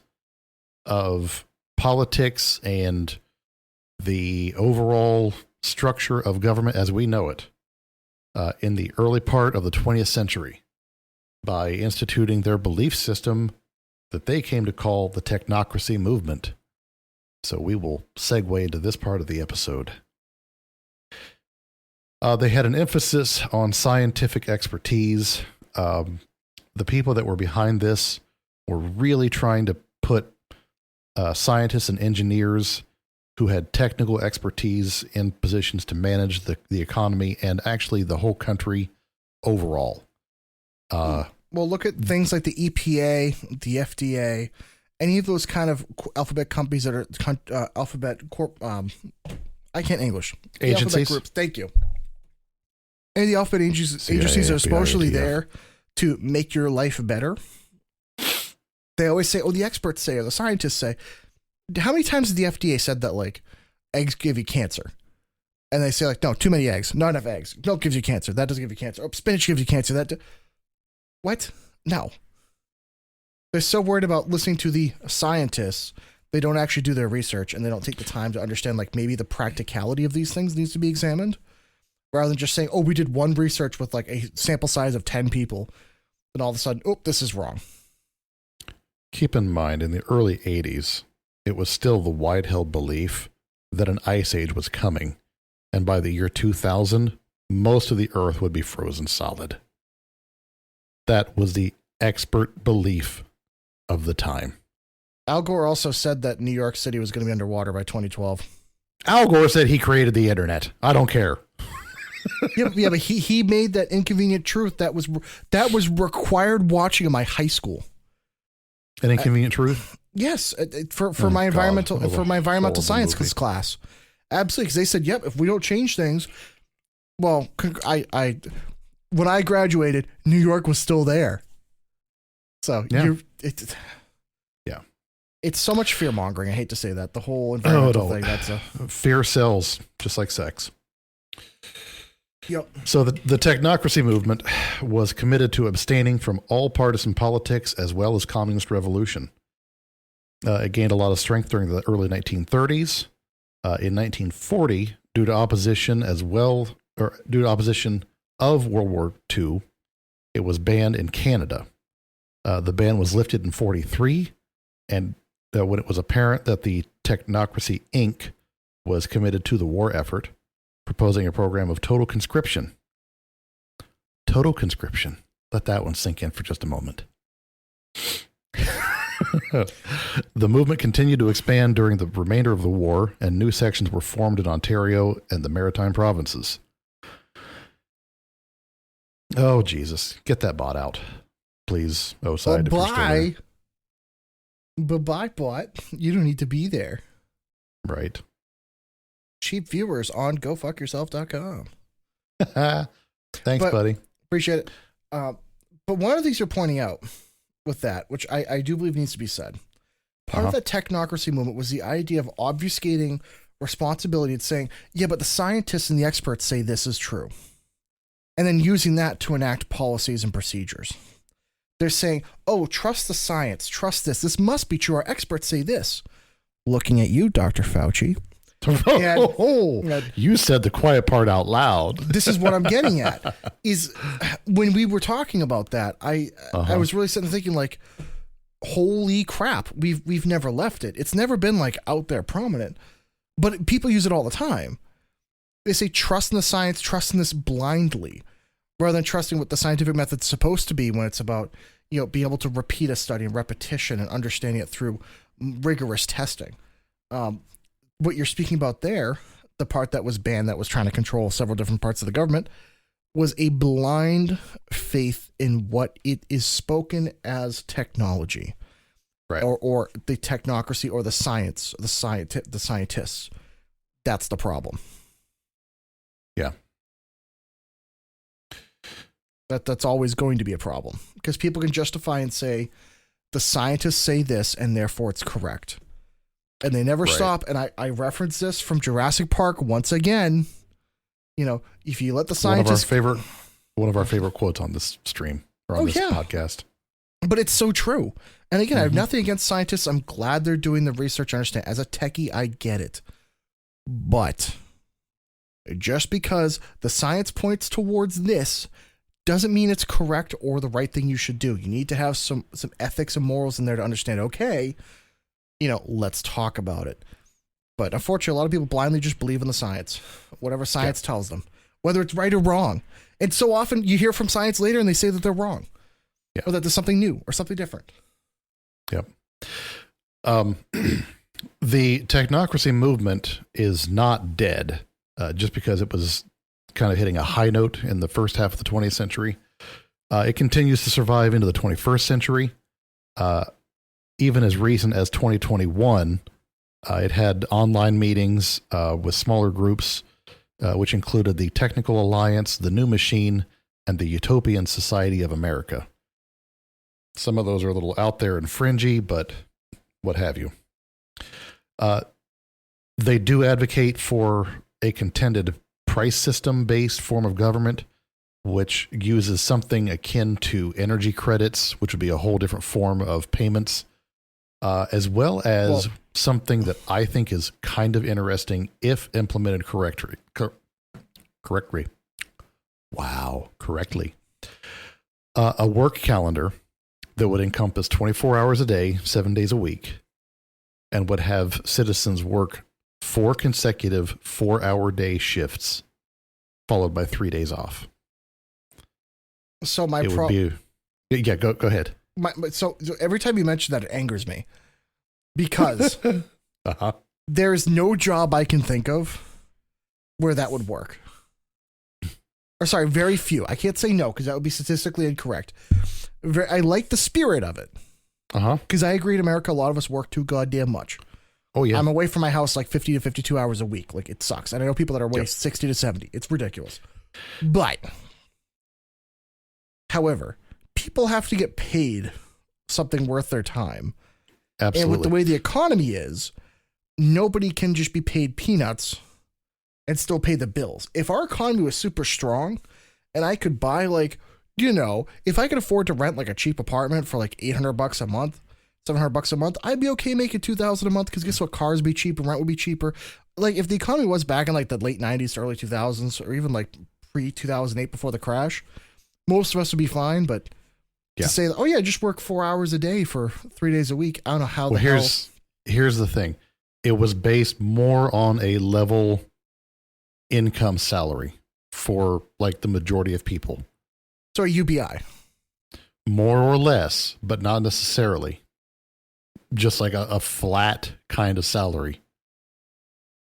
of politics and the overall structure of government as we know it in the early part of the 20th century by instituting their belief system that they came to call the Technocracy Movement. So we will segue into this part of the episode. They had an emphasis on scientific expertise. The people that were behind this were really trying to put scientists and engineers who had technical expertise in positions to manage the economy and actually the whole country overall. Well, look at things like the EPA, the FDA, any of those kind of alphabet companies that are alphabet corp. I can't English. Agencies. Groups. Thank you. Any of the alphabet agencies are supposedly there to make your life better. They always say, "Oh, the experts say," or the scientists say. How many times has the FDA said that, like, eggs give you cancer? And they say, like, no, too many eggs, not enough eggs. Milk gives you cancer. That doesn't give you cancer. Oh, spinach gives you cancer. What? No. They're so worried about listening to the scientists, they don't actually do their research, and they don't take the time to understand, like, maybe the practicality of these things needs to be examined, rather than just saying, oh, we did one research with, like, a sample size of 10 people, and all of a sudden, oh, this is wrong. Keep in mind, in the early 80s, it was still the wide-held belief that an ice age was coming, and by the year 2000, most of the Earth would be frozen solid. That was the expert belief of the time. Al Gore also said that New York City was going to be underwater by 2012. Al Gore said he created the internet. I don't care. yeah, but he made that inconvenient truth that was required watching in my high school. An inconvenient truth? Yes, for my environmental science class, absolutely. Because they said, "Yep, if we don't change things, well, I when I graduated, New York was still there." So it's so much fear mongering. I hate to say that the whole environmental thing. That's fear sells, just like sex. Yep. So the Technocracy Movement was committed to abstaining from all partisan politics as well as communist revolution. It gained a lot of strength during the early 1930s. In 1940, due to opposition of World War II, it was banned in Canada. The ban was lifted in 1943, and when it was apparent that the Technocracy Inc. was committed to the war effort, proposing a program of total conscription. Total conscription. Let that one sink in for just a moment. The movement continued to expand during the remainder of the war, and new sections were formed in Ontario and the Maritime provinces. Oh, Jesus. Get that bot out. Please, Oside. Bye-bye. Bye-bye, bot. You don't need to be there. Right. Cheap viewers on gofuckyourself.com. Thanks, buddy. Appreciate it. But one of the things you're pointing out with that, which I do believe needs to be said, part of the Technocracy Movement was the idea of obfuscating responsibility and saying, yeah, but the scientists and the experts say this is true. And then using that to enact policies and procedures. They're saying, oh, trust the science, trust this. This must be true. Our experts say this. Looking at you, Dr. Fauci. You said the quiet part out loud. This is what I'm getting at. Is when we were talking about that, I was really sitting thinking like, holy crap, we've never left it. It's never been like out there prominent, but people use it all the time. They say trust in the science, trust in this blindly, rather than trusting what the scientific method's supposed to be when it's about, being able to repeat a study and repetition and understanding it through rigorous testing. What you're speaking about there, the part that was banned that was trying to control several different parts of the government, was a blind faith in what it is spoken as technology, right? Or the technocracy or the science, the scientists. That's the problem. Yeah. That's always going to be a problem because people can justify and say the scientists say this and therefore it's correct. And they never stop. And I reference this from Jurassic Park once again. If you let the scientists... One of our favorite quotes on this stream or on this podcast. But it's so true. And again, I have nothing against scientists. I'm glad they're doing the research. I understand. As a techie, I get it. But just because the science points towards this doesn't mean it's correct or the right thing you should do. You need to have some ethics and morals in there to understand, okay, let's talk about it. But unfortunately, a lot of people blindly just believe in the science, whatever science tells them, whether it's right or wrong. And so often you hear from science later and they say that they're wrong, or that there's something new or something different. Yep. The technocracy movement is not dead just because it was kind of hitting a high note in the first half of the 20th century. It continues to survive into the 21st century. Even as recent as 2021, it had online meetings with smaller groups, which included the Technical Alliance, the New Machine, and the Utopian Society of America. Some of those are a little out there and fringy, but what have you. They do advocate for a contended price system-based form of government, which uses something akin to energy credits, which would be a whole different form of payments, as well as something that I think is kind of interesting if implemented correctly. A work calendar that would encompass 24 hours a day, 7 days a week, and would have citizens work 4 consecutive 4-hour day shifts, followed by 3 days off. So go ahead. So every time you mention that, it angers me because there's no job I can think of where that would work. Or sorry, very few. I can't say no because that would be statistically incorrect. I like the spirit of it. Because I agree in America, a lot of us work too goddamn much. Oh, yeah. I'm away from my house like 50 to 52 hours a week. Like, it sucks. And I know people that are away 60 to 70. It's ridiculous. But, however, people have to get paid something worth their time. Absolutely. And with the way the economy is, nobody can just be paid peanuts and still pay the bills. If our economy was super strong and I could buy if I could afford to rent like a cheap apartment for like $800 a month, $700 a month, I'd be okay making $2,000 a month because guess what? Cars would be cheaper, rent would be cheaper. Like if the economy was back in like the late 90s to early 2000s or even like pre-2008 before the crash, most of us would be fine. But to say, just work 4 hours a day for 3 days a week, I don't know how the hell. Here's the thing. It was based more on a level income salary for like the majority of people. So a UBI. More or less, but not necessarily. Just like a flat kind of salary.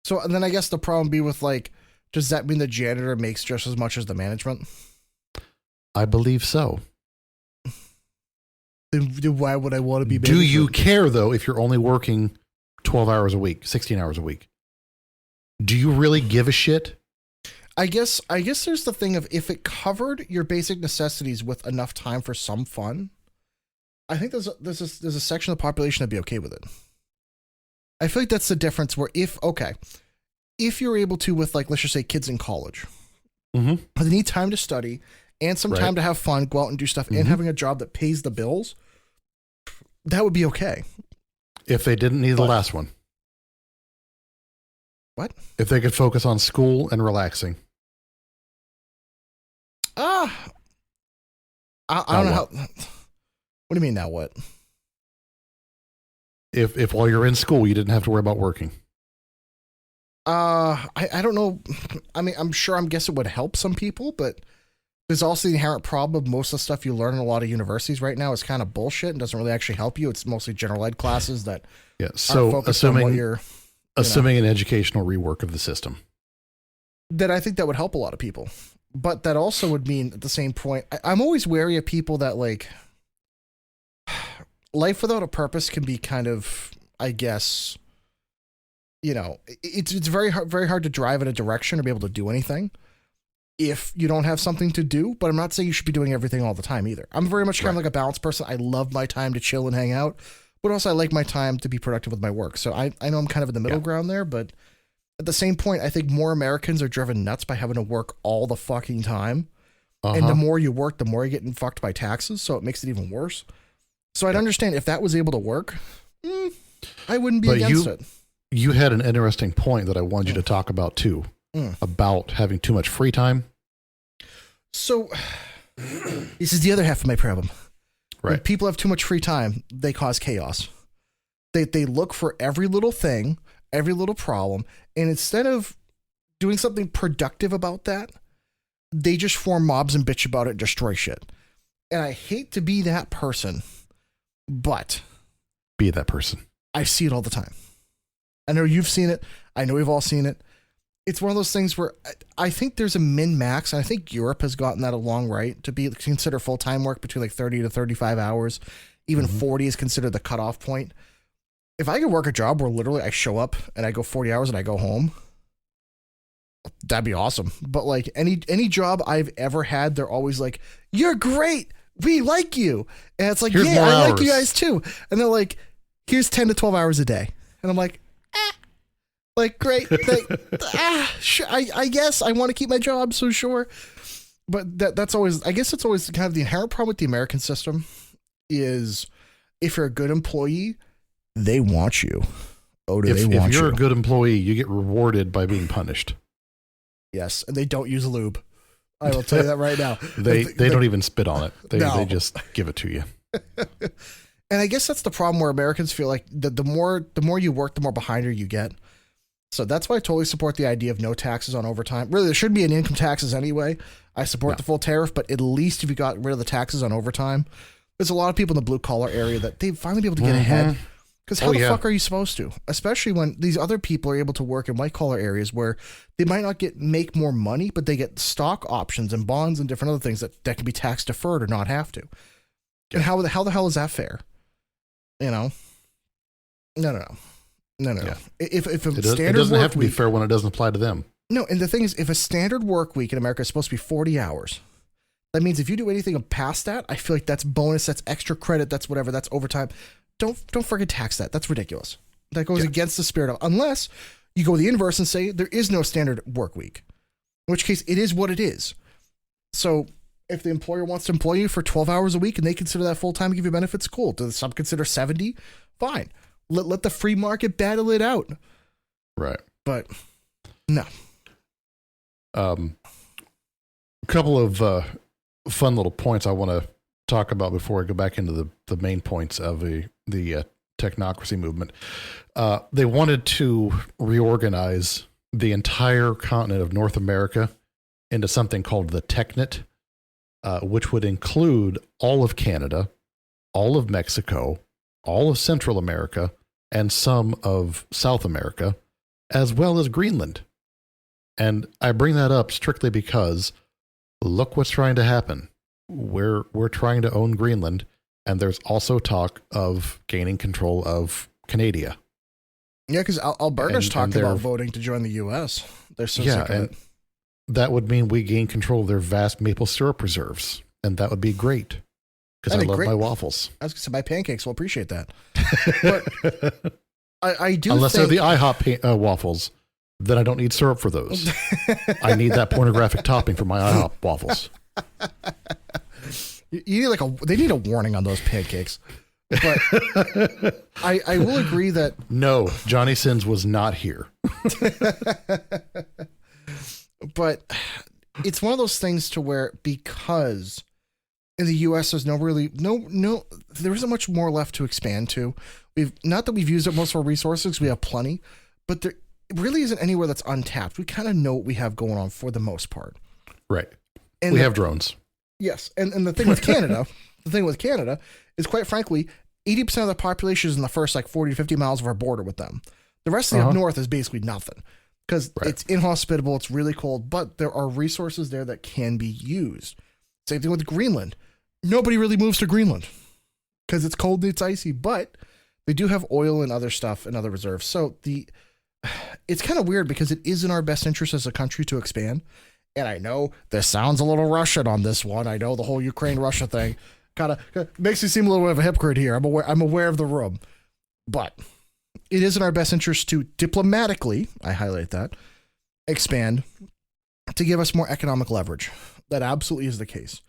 So and then I guess the problem be with does that mean the janitor makes just as much as the management? I believe so. Then why would I want to be management? Do you care though if you're only working 12 hours a week, 16 hours a week? Do you really give a shit? I guess there's the thing of if it covered your basic necessities with enough time for some fun, I think there's a section of the population that'd be okay with it. I feel like that's the difference where if you're able to with let's just say kids in college, they need time to study and some time to have fun, go out and do stuff and having a job that pays the bills, that would be okay. If they didn't need the last one. What? If they could focus on school and relaxing. I don't know how. What do you mean now? What? If while you're in school, you didn't have to worry about working. I don't know. I mean, I'm guessing it would help some people, but there's also the inherent problem of most of the stuff you learn in a lot of universities right now is kind of bullshit and doesn't really actually help you. It's mostly general ed classes that So assuming an educational rework of the system, that I think that would help a lot of people. But that also would mean at the same point, I'm always wary of people that like life without a purpose can be kind of, I guess, it's very hard to drive in a direction or be able to do anything if you don't have something to do. But I'm not saying you should be doing everything all the time either. I'm very much kind of like a balanced person. I love my time to chill and hang out, but also I like my time to be productive with my work. So I know I'm kind of in the middle ground there, but at the same point, I think more Americans are driven nuts by having to work all the fucking time. And the more you work, the more you're getting fucked by taxes. So it makes it even worse. So I'd understand if that was able to work, I wouldn't be against it. You had an interesting point that I wanted you to talk about too, about having too much free time. So this is the other half of my problem. Right. When people have too much free time, they cause chaos. They look for every little thing, every little problem, and instead of doing something productive about that, they just form mobs and bitch about it and destroy shit. And I hate to be that person, but be that person. I see it all the time. I know you've seen it. I know we've all seen it. It's one of those things where I think there's a min-max, and I think Europe has gotten that along right, to be consider full-time work between like 30 to 35 hours. Even 40 is considered the cutoff point. If I could work a job where literally I show up and I go 40 hours and I go home, that'd be awesome. But like any job I've ever had, they're always like, "You're great. We like you." And it's like, here's "Yeah, I like hours. you guys too." And they're like, "Here's 10 to 12 hours a day." And I'm like, like, great. Sure, I guess I want to keep my job, so sure. But that's always, I guess it's always kind of the inherent problem with the American system is if you're a good employee, they want you. Oh, do they want you? If you're a good employee, you get rewarded by being punished. Yes, and they don't use lube. I will tell you that right now. They don't even spit on it. They just give it to you. And I guess that's the problem where Americans feel like the more you work, the more behind you get. So that's why I totally support the idea of no taxes on overtime. Really, there should be an income taxes anyway. I support the full tariff, but at least if you got rid of the taxes on overtime, there's a lot of people in the blue collar area that they finally be able to get ahead. Because how the fuck are you supposed to? Especially when these other people are able to work in white collar areas where they might not make more money, but they get stock options and bonds and different other things that can be tax deferred or not have to. And how the hell is that fair? No. Yeah. If a standard it doesn't have to be week, fair when it doesn't apply to them. No, and the thing is, if a standard work week in America is supposed to be 40 hours, that means if you do anything past that, I feel like that's bonus, that's extra credit, that's whatever, that's overtime. Don't freaking tax that. That's ridiculous. That goes against the spirit of, unless you go the inverse and say there is no standard work week, in which case it is what it is. So if the employer wants to employ you for 12 hours a week and they consider that full time and give you benefits, cool. Do some consider 70? Fine. Let the free market battle it out. Right. But no. A couple of fun little points I want to talk about before I go back into the main points of the technocracy movement. They wanted to reorganize the entire continent of North America into something called the Technet, which would include all of Canada, all of Mexico, all of Central America, and some of South America, as well as Greenland. And I bring that up strictly because look what's trying to happen. We're trying to own Greenland, and there's also talk of gaining control of Canada. Yeah, because Alberta's talking about voting to join the U.S. They're so sick of it. That would mean we gain control of their vast maple syrup reserves, and that would be great. Because I love my waffles. I was going to say my pancakes will appreciate that. But I do Unless they're the IHOP waffles, then I don't need syrup for those. I need that pornographic topping for my IHOP waffles. You need they need a warning on those pancakes. But I will agree that no, Johnny Sins was not here. but it's one of those things to where, because in the US there's there isn't much more left to expand to. Not that we've used up most of our resources, we have plenty, but there really isn't anywhere that's untapped. We kind of know what we have going on for the most part. Right. And we have drones. Yes. And the thing with Canada, is, quite frankly, 80% of the population is in the first 40 to 50 miles of our border with them. The rest of the up north is basically nothing, because it's inhospitable. It's really cold, but there are resources there that can be used. Same thing with Greenland. Nobody really moves to Greenland because it's cold and it's icy, but they do have oil and other stuff and other reserves. So it's kind of weird, because it is in our best interest as a country to expand. And I know this sounds a little Russian on this one. I know the whole Ukraine-Russia thing kind of makes me seem a little bit of a hypocrite here. I'm aware of the room, but it is in our best interest to diplomatically, I highlight that, expand to give us more economic leverage. That absolutely is the case.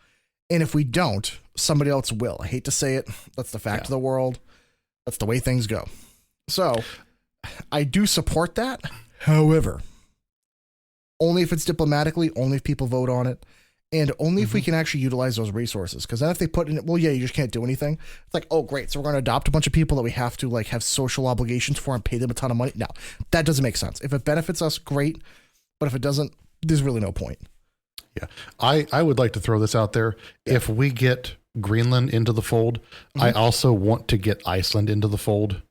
And if we don't, somebody else will. I hate to say it. That's the fact of the world. That's the way things go. So I do support that. However, only if it's diplomatically, only if people vote on it, and only if we can actually utilize those resources. Because then if they put in it, well, yeah, you just can't do anything. It's like, oh, great, so we're going to adopt a bunch of people that we have to have social obligations for and pay them a ton of money. No, that doesn't make sense. If it benefits us, great. But if it doesn't, there's really no point. Yeah. I would like to throw this out there. Yeah. If we get Greenland into the fold, I also want to get Iceland into the fold.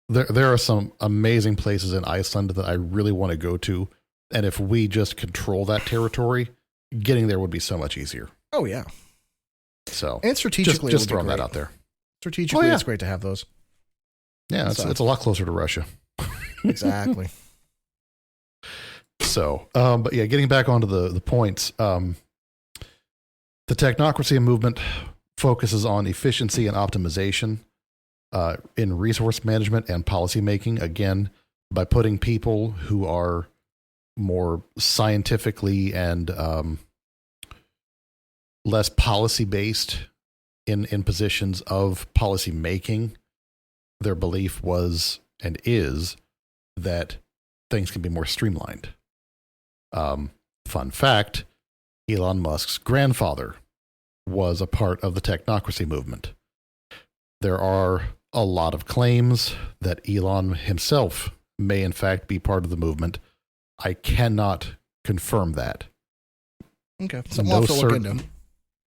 There are some amazing places in Iceland that I really want to go to. And if we just control that territory, getting there would be so much easier. Oh, yeah. So, and strategically, just throwing that out there. Strategically, it's great to have those. Yeah, it's a lot closer to Russia. Exactly. So, but yeah, getting back onto the points, the Technocracy Movement focuses on efficiency and optimization in resource management and policy making, again, by putting people who are more scientifically and less policy based in positions of policy making. Their belief was and is that things can be more streamlined. Fun fact, Elon Musk's grandfather was a part of the Technocracy Movement. There are a lot of claims that Elon himself may in fact be part of the movement. I cannot confirm that. Okay. So we'll have to look into.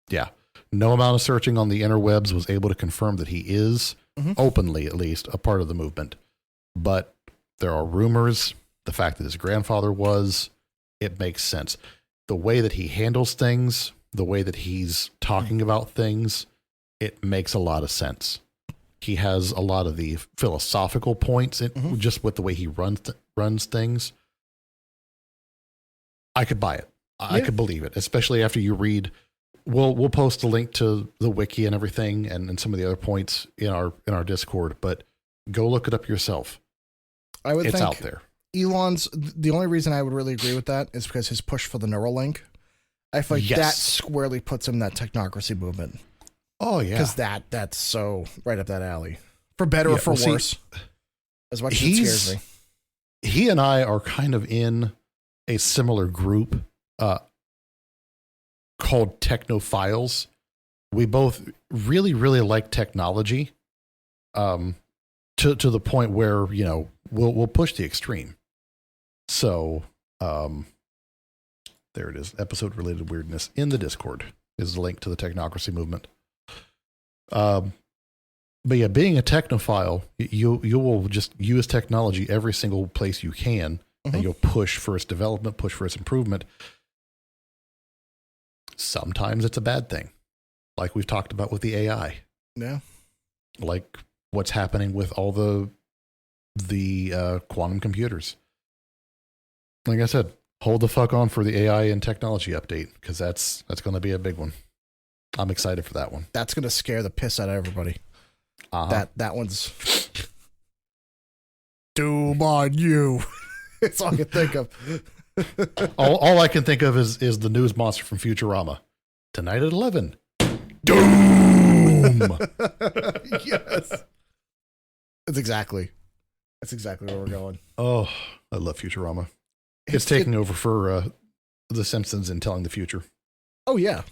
Yeah. No amount of searching on the interwebs was able to confirm that he is, openly at least, a part of the movement. But there are rumors. The fact that his grandfather was, it makes sense. The way that he handles things, the way that he's talking about things, it makes a lot of sense. He has a lot of the philosophical points just with the way he runs things. I could buy it. I could believe it, especially after you read. We'll post a link to the wiki and everything, and some of the other points in our Discord. But go look it up yourself. I would it's think out there. Elon's the only reason I would really agree with that is because his push for the Neuralink. I feel like that squarely puts him in that technocracy movement. Oh yeah, because that's so right up that alley, for better or for worse. As much as it scares me, he and I are kind of in a similar group called Technophiles. We both really, really like technology, to the point where we'll push the extreme. So there it is. Episode related weirdness in the Discord is the link to the Technocracy Movement. But yeah, being a technophile, you will just use technology every single place you can, and you'll push for its development, push for its improvement. Sometimes it's a bad thing, like we've talked about with the AI. Yeah, like what's happening with all the quantum computers. Like I said, hold the fuck on for the AI and technology update, because that's going to be a big one. I'm excited for that one. That's going to scare the piss out of everybody. That one's doom on you. It's all I can think of. all I can think of is the news monster from Futurama. Tonight at 11. Doom! Yes. That's exactly where we're going. Oh, I love Futurama. It's taking over for The Simpsons and telling the future. Oh, yeah.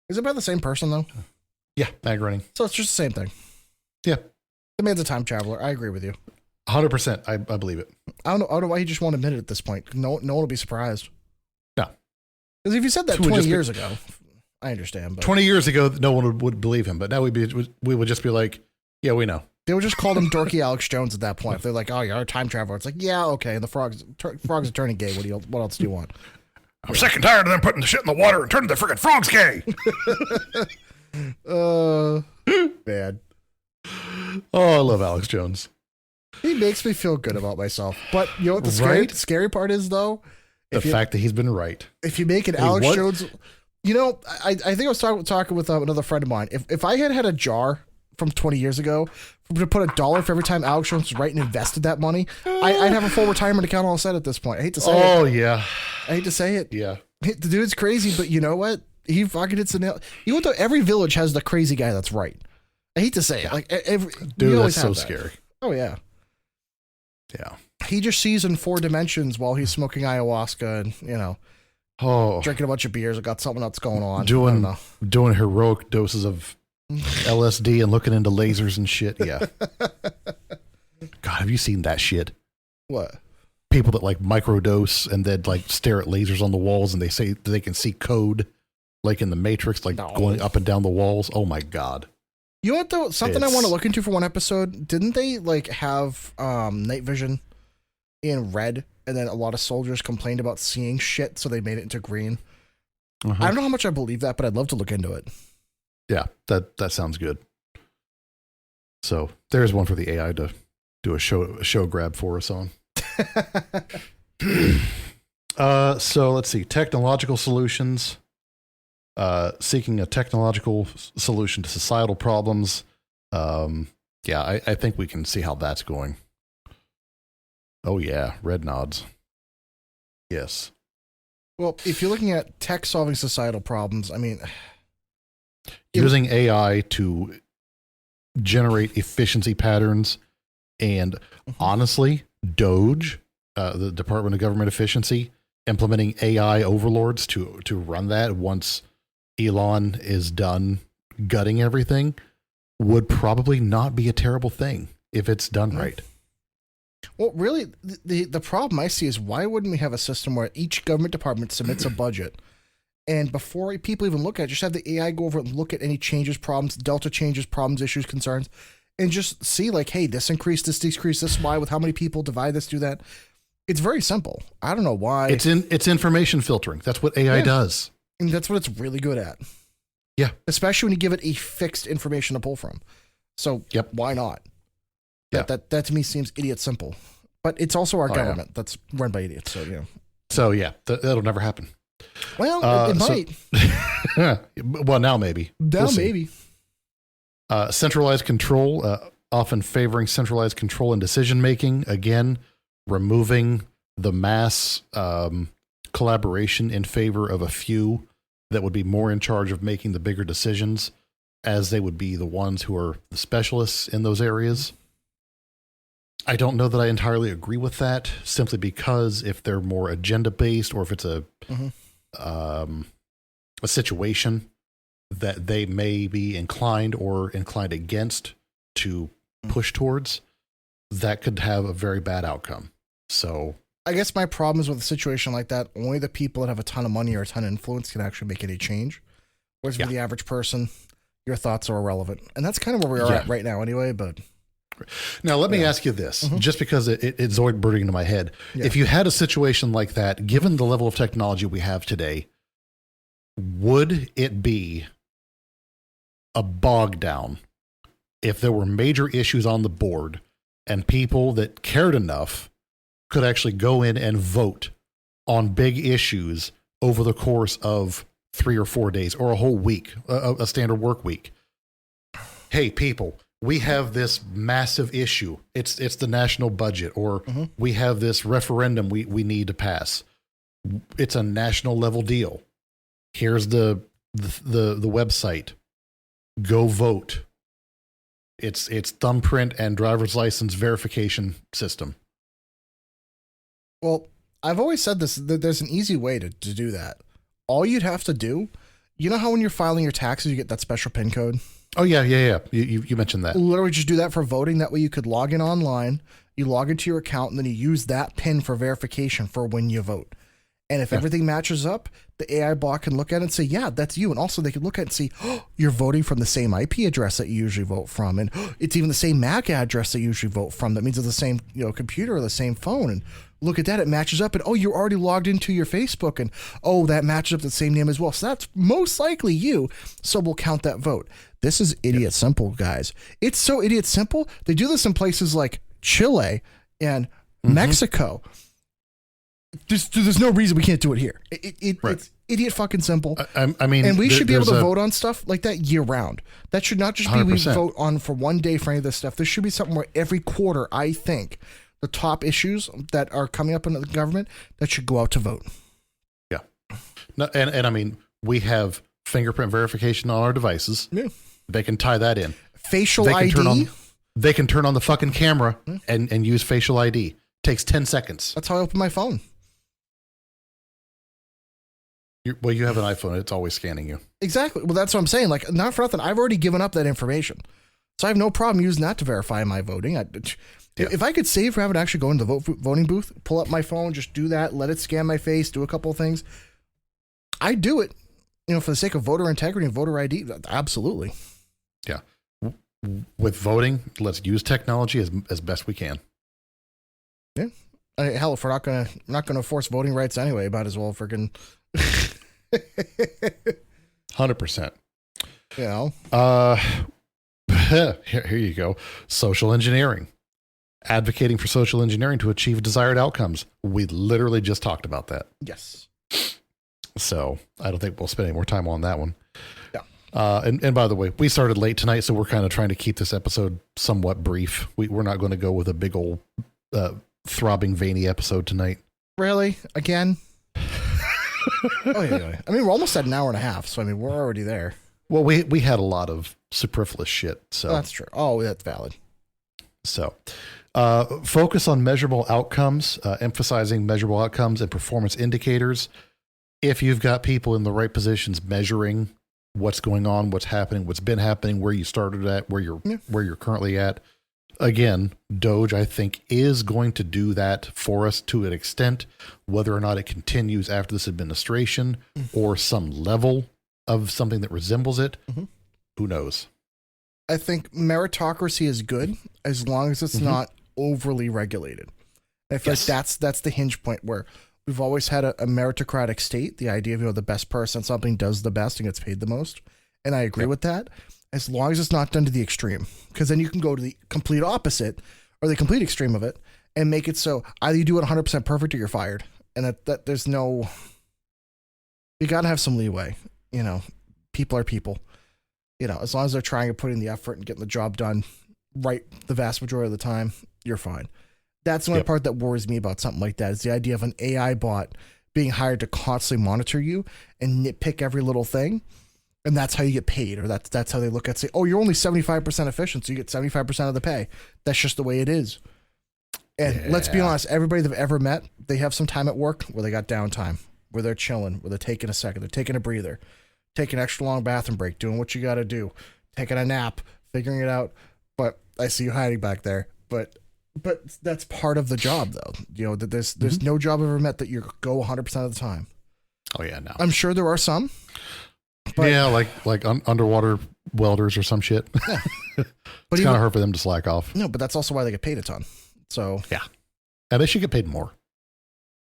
Is it by the same person, though? Yeah, mag running. So it's just the same thing. Yeah. The man's a time traveler. I agree with you. 100%. I believe it. I don't know why he just won't admit it at this point. No one will be surprised. No. Because if you said that 20 years ago, I understand. But 20 years ago, no one would believe him. But now we would just be like, yeah, we know. They would just call him dorky Alex Jones at that point. If they're like, oh, you're a time traveler. It's like, yeah, okay. And the frog's are turning gay. What else do you want? I'm sick and tired of them putting the shit in the water and turning the freaking frogs gay. Bad. Oh, I love Alex Jones. He makes me feel good about myself. But you know what the scary part is, though? The fact that he's been right. If you make an Alex Jones... You know, I think I was talking with another friend of mine. If I had a jar from 20 years ago to put $1 for every time Alex Jones was right and invested that money, I'd have a full retirement account all set at this point. I hate to say it. Oh, yeah. I hate to say it. Yeah. The dude's crazy, but you know what? He fucking hits the nail. You know what, though? Every village has the crazy guy that's right. I hate to say it. Like dude, that's so scary. Oh, yeah. Yeah. He just sees in 4 dimensions while he's smoking ayahuasca and, you know, drinking a bunch of beers. I got something else going on. Doing heroic doses of LSD and looking into lasers and shit. Yeah. God, have you seen that shit? What? People that like microdose and then like stare at lasers on the walls and they say they can see code like in the Matrix, like going up and down the walls. Oh my God. You know what though? Something I want to look into for one episode. Didn't they like have night vision in red? And then a lot of soldiers complained about seeing shit, so they made it into green. I don't know how much I believe that, but I'd love to look into it. Yeah, that sounds good. So there's one for the AI to do a show grab for us on. So let's see. Technological solutions. Seeking a technological solution to societal problems. Yeah, I think we can see how that's going. Oh, yeah. Red nods. Yes. Well, if you're looking at tech solving societal problems, I mean... Using AI to generate efficiency patterns and honestly, DOGE, the Department of Government Efficiency, implementing AI overlords to run that once Elon is done gutting everything would probably not be a terrible thing if it's done right. Well, really, the problem I see is why wouldn't we have a system where each government department submits a budget, and before people even look at it, just have the AI go over and look at any changes, problems, delta changes, problems, issues, concerns, and just see like, hey, this increased, this decreased, this why, with how many people, divide this, do that. It's very simple. I don't know why. It's information filtering. That's what AI does. And that's what it's really good at. Yeah. Especially when you give it a fixed information to pull from. So why not? Yeah. That to me seems idiot simple. But it's also our government that's run by idiots. So, yeah. So, yeah, that'll never happen. Well, it might. Well, now maybe. Now maybe. Centralized control, often favoring centralized control and decision making. Again, removing the mass collaboration in favor of a few that would be more in charge of making the bigger decisions, as they would be the ones who are the specialists in those areas. I don't know that I entirely agree with that, simply because if they're more agenda based, or if it's a situation that they may be inclined against to push towards, that could have a very bad outcome. So I guess my problem is with a situation like that, only the people that have a ton of money or a ton of influence can actually make any change. Whereas for the average person, your thoughts are irrelevant. And that's kind of where we are at right now anyway, but... Now, let me ask you this, just because it's Zoidberging into my head. Yeah. If you had a situation like that, given the level of technology we have today, would it be a bog down if there were major issues on the board and people that cared enough could actually go in and vote on big issues over the course of 3 or 4 days or a whole week, a standard work week? Hey, people, we have this massive issue. It's the national budget, or we have this referendum we need to pass. It's a national level deal. Here's the website. Go vote. It's thumbprint and driver's license verification system. Well, I've always said this, that there's an easy way to do that. All you'd have to do, you know how when you're filing your taxes, you get that special PIN code? Oh, yeah. You mentioned that. Literally just do that for voting. That way you could log in online, you log into your account, and then you use that PIN for verification for when you vote. And if everything matches up, the AI bot can look at it and say, yeah, that's you. And also they can look at it and see, oh, you're voting from the same IP address that you usually vote from. And it's even the same MAC address that you usually vote from. That means it's the same computer or the same phone. And look at that, it matches up. And oh, you're already logged into your Facebook. And oh, that matches up to the same name as well. So that's most likely you. So we'll count that vote. This is idiot simple, guys. It's so idiot simple. They do this in places like Chile and Mexico. There's no reason we can't do it here. It's idiot fucking simple. I mean, and we should be able to vote on stuff like that year round. That should not just be 100%. We vote on for one day for any of this stuff. There should be something where every quarter, I think, the top issues that are coming up in the government that should go out to vote. Yeah. No, and I mean, we have fingerprint verification on our devices. Yeah. They can tie that in. Facial ID. They can turn on the fucking camera and use facial ID. Takes 10 seconds. That's how I open my phone. You have an iPhone. It's always scanning you. Exactly. Well, that's what I'm saying. Like, not for nothing. I've already given up that information. So I have no problem using that to verify my voting. If I could save for having to actually go into the voting booth, pull up my phone, just do that, let it scan my face, do a couple of things, I'd do it, for the sake of voter integrity and voter ID. Absolutely. Yeah. With voting, let's use technology as best we can. Yeah. Hell, if we're not gonna force voting rights anyway, might as well freaking 100%. Here you go. Social engineering. Advocating for social engineering to achieve desired outcomes. We literally just talked about that. Yes. So I don't think we'll spend any more time on that one. Yeah. And by the way, we started late tonight, so we're kind of trying to keep this episode somewhat brief. We're not going to go with a big old throbbing, veiny episode tonight. Really? Again? Yeah. I mean, we're almost at an hour and a half, so I mean, we're already there. Well, we had a lot of superfluous shit. So that's true. Oh, that's valid. So focus on measurable outcomes, emphasizing measurable outcomes and performance indicators. If you've got people in the right positions measuring what's going on, what's happening, what's been happening, where you started at, where you're currently at. Again, Doge, I think, is going to do that for us to an extent. Whether or not it continues after this administration or some level of something that resembles it, who knows? I think meritocracy is good as long as it's not overly regulated. I feel like that's the hinge point where we've always had a meritocratic state. The idea of the best person at something does the best and gets paid the most. And I agree with that. As long as it's not done to the extreme, because then you can go to the complete opposite or the complete extreme of it and make it so either you do it 100% perfect or you're fired. And that there's no, you got to have some leeway. People are people, as long as they're trying to put in the effort and getting the job done right the vast majority of the time, you're fine. That's the only part that worries me about something like that is the idea of an AI bot being hired to constantly monitor you and nitpick every little thing. And that's how you get paid, or that's how they look at, say, oh, you're only 75% efficient, so you get 75% of the pay. That's just the way it is. And let's be honest, everybody they've ever met, they have some time at work where they got downtime, where they're chilling, where they're taking a second, they're taking a breather, taking an extra long bathroom break, doing what you got to do, taking a nap, figuring it out. But I see you hiding back there. But that's part of the job, though. That there's no job I've ever met that you go 100% of the time. Oh yeah, no. I'm sure there are some. But, yeah, like underwater welders or some shit. Yeah. But it's kind of hard for them to slack off. No, but that's also why they get paid a ton. So yeah, and they should get paid more.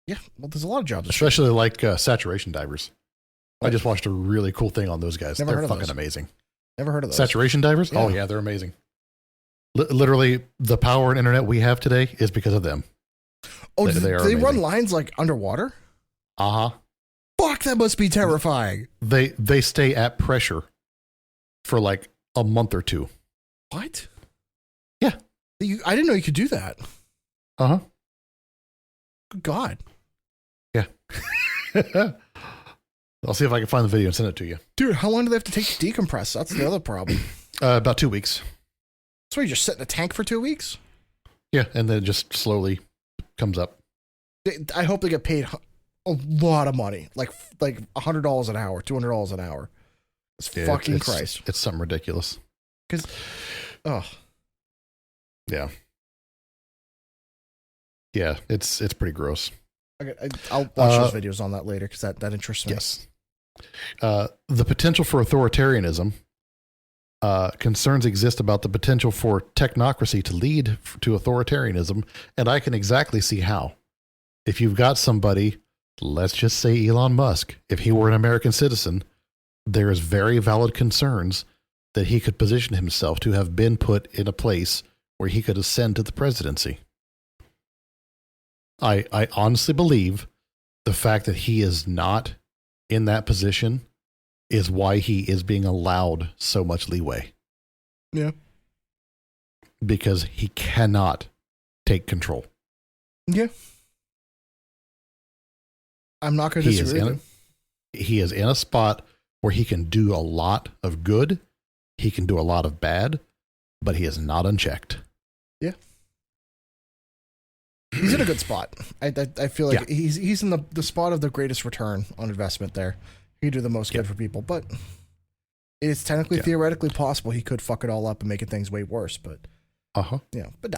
Yeah, well, there's a lot of jobs, especially like saturation divers. What? I just watched a really cool thing on those guys. They're fucking amazing. Never heard of those. Saturation divers? Yeah. Oh yeah, they're amazing. Literally, the power and internet we have today is because of them. Oh, do they run lines like underwater? Fuck, that must be terrifying. They stay at pressure for like a month or two. What? Yeah. I didn't know you could do that. Good God. Yeah. I'll see if I can find the video and send it to you. Dude, how long do they have to take to decompress? That's the other problem. About 2 weeks. So you just sit in a tank for 2 weeks? Yeah, and then it just slowly comes up. I hope they get paid a lot of money, like $100 an hour, $200 an hour. It's fucking Christ. It's something ridiculous. Because, yeah, it's pretty gross. I'll watch those videos on that later because that interests me. Yes. The potential for authoritarianism. Concerns exist about the potential for technocracy to lead to authoritarianism, and I can exactly see how. If you've got somebody, let's just say Elon Musk, if he were an American citizen, there is very valid concerns that he could position himself to have been put in a place where he could ascend to the presidency. I honestly believe the fact that he is not in that position is why he is being allowed so much leeway. Yeah. Because he cannot take control. Yeah. I'm not going to disagree with you. He is in a spot where he can do a lot of good. He can do a lot of bad, but he is not unchecked. Yeah. He's in a good spot. I feel like he's in the spot of the greatest return on investment there. He do the most good for people, but it's technically theoretically possible he could fuck it all up and make things way worse. But yeah, but no.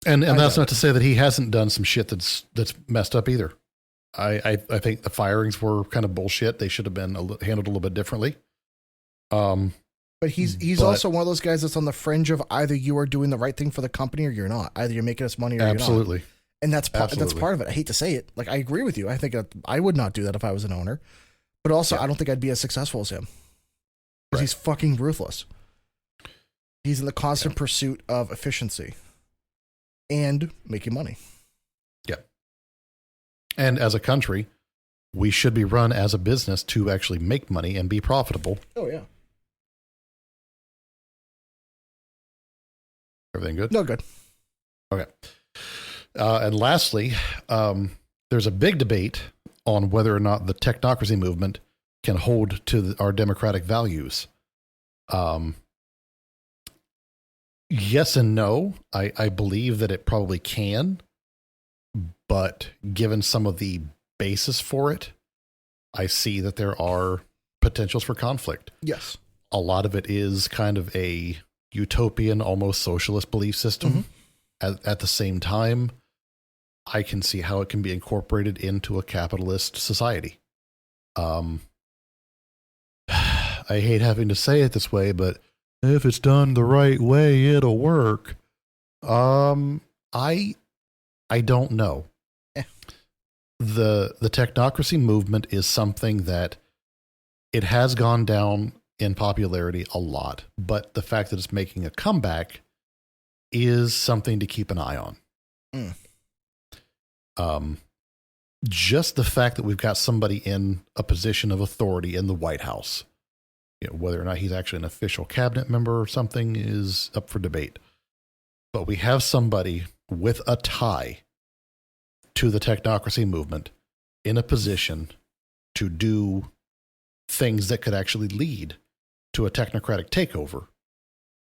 And that's not to say that he hasn't done some shit that's messed up either. I think the firings were kind of bullshit. They should have been handled a little bit differently. But he's also one of those guys that's on the fringe of either you are doing the right thing for the company or you're not. Either you're making us money or absolutely. You're not. And that's part of it. I hate to say it. Like, I agree with you. I think I would not do that if I was an owner. But also, I don't think I'd be as successful as him. Because he's fucking ruthless. He's in the constant pursuit of efficiency and making money. Yeah. And as a country, we should be run as a business to actually make money and be profitable. Oh, yeah. Everything good? No, good. Okay. And lastly, there's a big debate on whether or not the technocracy movement can hold to our democratic values. Yes and no. I believe that it probably can, but given some of the basis for it, I see that there are potentials for conflict. Yes. A lot of it is kind of a utopian, almost socialist belief system. Mm-hmm. At the same time, I can see how it can be incorporated into a capitalist society. I hate having to say it this way, but if it's done the right way, it'll work. I don't know. The technocracy movement is something that it has gone down in popularity a lot, but the fact that it's making a comeback is something to keep an eye on. Just the fact that we've got somebody in a position of authority in the White House, whether or not he's actually an official cabinet member or something is up for debate. But we have somebody with a tie to the technocracy movement in a position to do things that could actually lead to a technocratic takeover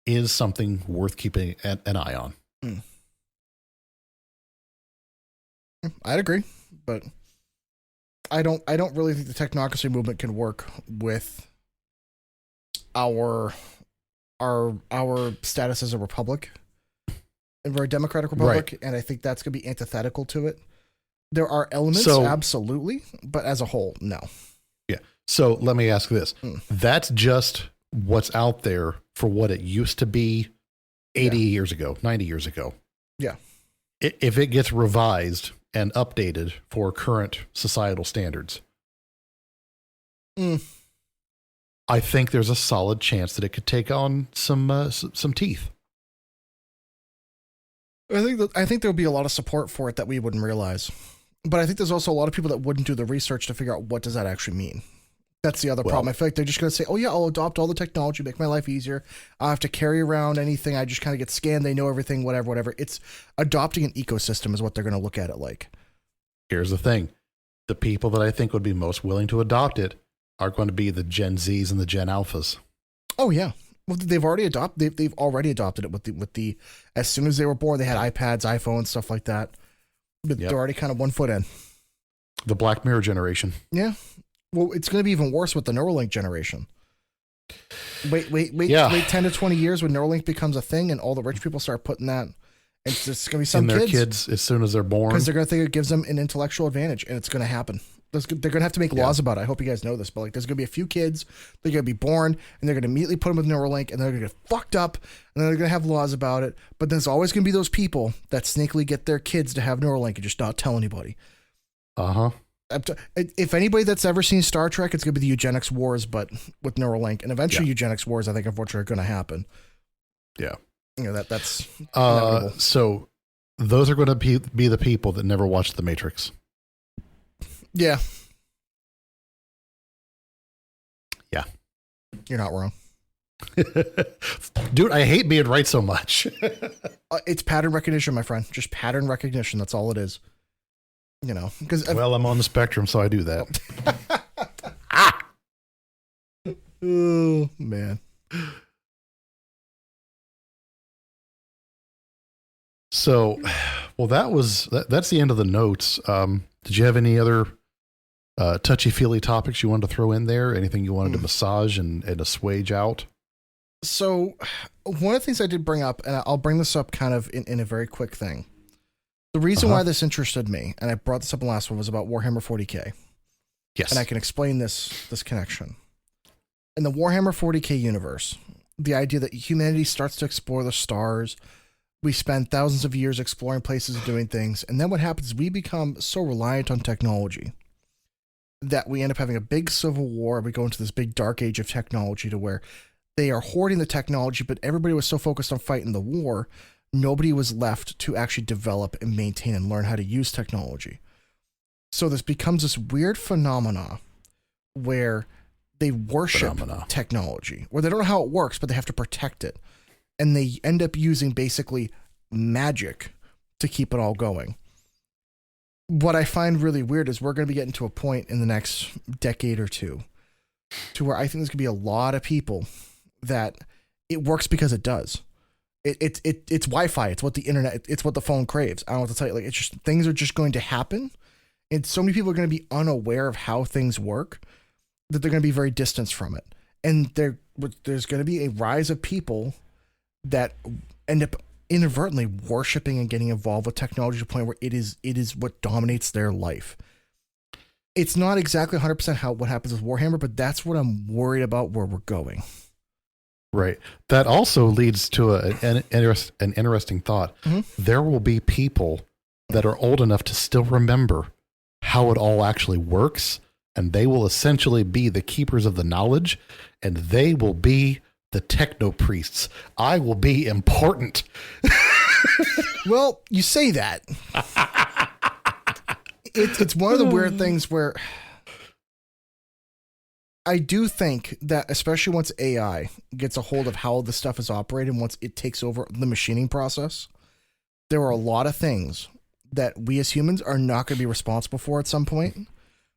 is something worth keeping an eye on. I'd agree, but I don't really think the technocracy movement can work with our status as a republic. And we're a democratic republic, right. And I think that's going to be antithetical to it. There are elements, absolutely, but as a whole, no. Yeah. So let me ask this. That's just what's out there for what it used to be 80 years ago, 90 years ago. Yeah. If it gets revised and updated for current societal standards, I think there's a solid chance that it could take on some teeth. I think there'll be a lot of support for it that we wouldn't realize. But I think there's also a lot of people that wouldn't do the research to figure out what does that actually mean. That's the other problem. I feel like they're just going to say, oh yeah, I'll adopt all the technology, make my life easier. I don't have to carry around anything. I just kind of get scanned. They know everything, whatever. It's adopting an ecosystem is what they're going to look at it like. Here's the thing. The people that I think would be most willing to adopt it are going to be the Gen Zs and the Gen Alphas. Oh yeah. Well, they've already adopted it with the as soon as they were born, they had iPads, iPhones, stuff like that. But they're already kind of 1 foot in. The Black Mirror generation. Yeah. Well, it's going to be even worse with the Neuralink generation. Wait 10 to 20 years when Neuralink becomes a thing and all the rich people start putting that. It's just going to be some in their kids as soon as they're born. Because they're going to think it gives them an intellectual advantage, and it's going to happen. They're going to have to make laws about it. I hope you guys know this, but like, there's going to be a few kids, they're going to be born, and they're going to immediately put them with Neuralink, and they're going to get fucked up, and then they're going to have laws about it. But there's always going to be those people that sneakily get their kids to have Neuralink and just not tell anybody. Uh-huh. If anybody that's ever seen Star Trek, it's going to be the eugenics wars, but with Neuralink, and eventually eugenics wars, I think, unfortunately, are going to happen. Yeah. You know, that's inevitable. So those are going to be the people that never watched The Matrix. Yeah. Yeah. You're not wrong. Dude, I hate being right so much. It's pattern recognition, my friend. Just pattern recognition. That's all it is. You know, because well, I'm on the spectrum, so I do that. Oh, man. So, well, that's the end of the notes. Did you have any other touchy-feely topics you wanted to throw in there? Anything you wanted to massage and assuage out? So, one of the things I did bring up, and I'll bring this up kind of in a very quick thing. The reason why this interested me, and I brought this up in the last one, was about Warhammer 40K. Yes. And I can explain this connection. In the Warhammer 40K universe, the idea that humanity starts to explore the stars, we spend thousands of years exploring places and doing things, and then what happens is we become so reliant on technology that we end up having a big civil war. We go into this big dark age of technology to where they are hoarding the technology, but everybody was so focused on fighting the war, nobody was left to actually develop and maintain and learn how to use technology. So this becomes this weird phenomena where they worship technology, where they don't know how it works, but they have to protect it. And they end up using basically magic to keep it all going. What I find really weird is we're going to be getting to a point in the next decade or two to where I think there's going to be a lot of people that it works because it does. It's Wi-Fi. It's what the internet, it's what the phone craves. I don't know what to tell you. Like, it's just, things are just going to happen. And so many people are going to be unaware of how things work that they're going to be very distanced from it. And there's going to be a rise of people that end up inadvertently worshiping and getting involved with technology to the point where it is what dominates their life. It's not exactly 100% what happens with Warhammer, but that's what I'm worried about where we're going. Right. That also leads to an interesting thought. Mm-hmm. There will be people that are old enough to still remember how it all actually works, and they will essentially be the keepers of the knowledge, and they will be the techno priests. I will be important. Well, you say that. It's one of the weird things where I do think that, especially once AI gets a hold of how the stuff is operated, once it takes over the machining process, there are a lot of things that we as humans are not going to be responsible for at some point,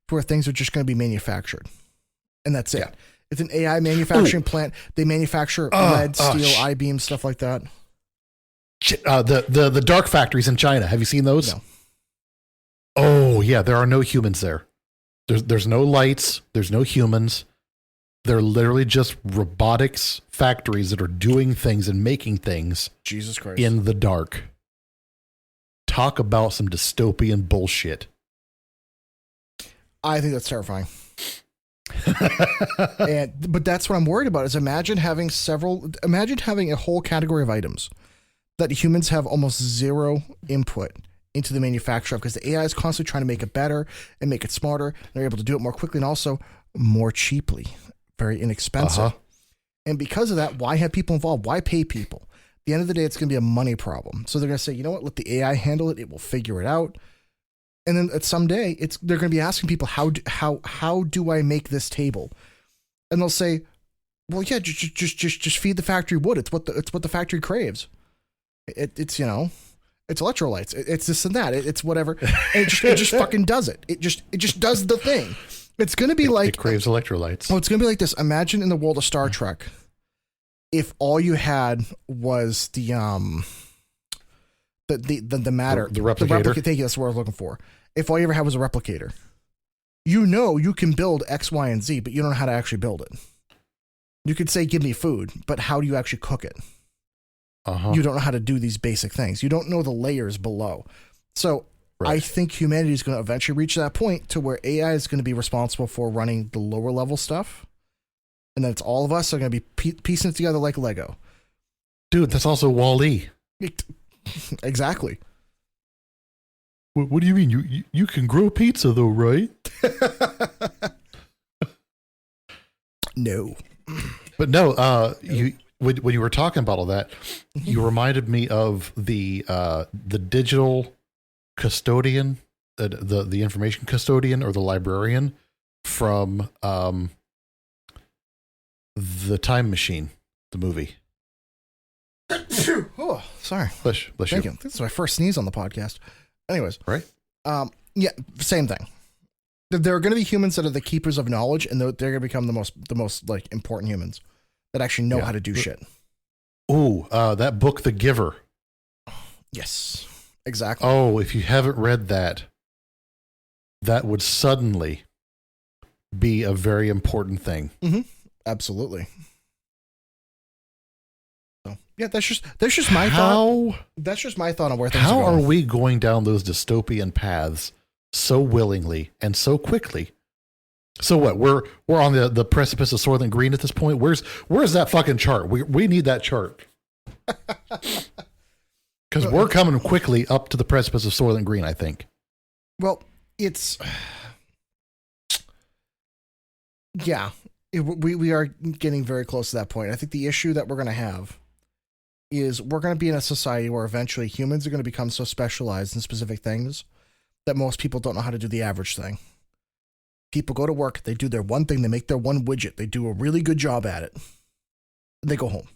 where things are just going to be manufactured. And that's it. Yeah. It's an AI manufacturing plant. They manufacture lead, steel, I-beams, stuff like that. The dark factories in China. Have you seen those? No. Oh, yeah. There are no humans there. There's no lights. There's no humans. They're literally just robotics factories that are doing things and making things. Jesus Christ. In the dark. Talk about some dystopian bullshit. I think that's terrifying. But that's what I'm worried about is imagine having a whole category of items that humans have almost zero input into the manufacture of, because the AI is constantly trying to make it better and make it smarter. They're able to do it more quickly and also more cheaply, very inexpensive. And because of that, why have people involved? Why pay people? At the end of the day, it's going to be a money problem. So they're going to say, you know what, let the AI handle it. It will figure it out. And then at some day, they're going to be asking people, how do I make this table? And they'll say, well, yeah, just feed the factory wood. It's what the factory craves. It's electrolytes. It's this and that. It's whatever. And it just fucking does it. It just does the thing. It's going to be like, it craves electrolytes. Oh, it's going to be like this. Imagine in the world of Star Trek, if all you had was the matter, the replicator. Thank you, that's what I was looking for. If all you ever had was a replicator, you can build X, Y, and Z, but you don't know how to actually build it. You could say, give me food, but how do you actually cook it? You don't know how to do these basic things. You don't know the layers below. So right. I think humanity is going to eventually reach that point to where AI is going to be responsible for running the lower level stuff. And then it's all of us are going to be piecing it together like Lego. Dude, that's also Wall-E. Exactly. What do you mean? You can grow pizza though, right? No. But no, when you were talking about all that, you reminded me of the digital custodian, the information custodian or the librarian from the Time Machine, the movie. Oh, sorry. Bless Thank you. you. This is my first sneeze on the podcast. Anyways, right? Yeah, same thing. There are going to be humans that are the keepers of knowledge, and they're going to become the most like important humans that actually know how to do shit. Ooh, that book, The Giver. Yes, exactly. Oh, if you haven't read that, that would suddenly be a very important thing. Mm-hmm. Absolutely. So, yeah, that's just my thought. That's just my thought on where things are going. How are we going down those dystopian paths so willingly and so quickly? So what? We're on the precipice of Soylent Green at this point. Where's that fucking chart? We need that chart. Because we're coming quickly up to the precipice of Soylent Green, I think. Well, we are getting very close to that point. I think the issue that we're going to have is we're going to be in a society where eventually humans are going to become so specialized in specific things that most people don't know how to do the average thing. People go to work, they do their one thing, they make their one widget, they do a really good job at it, and they go home.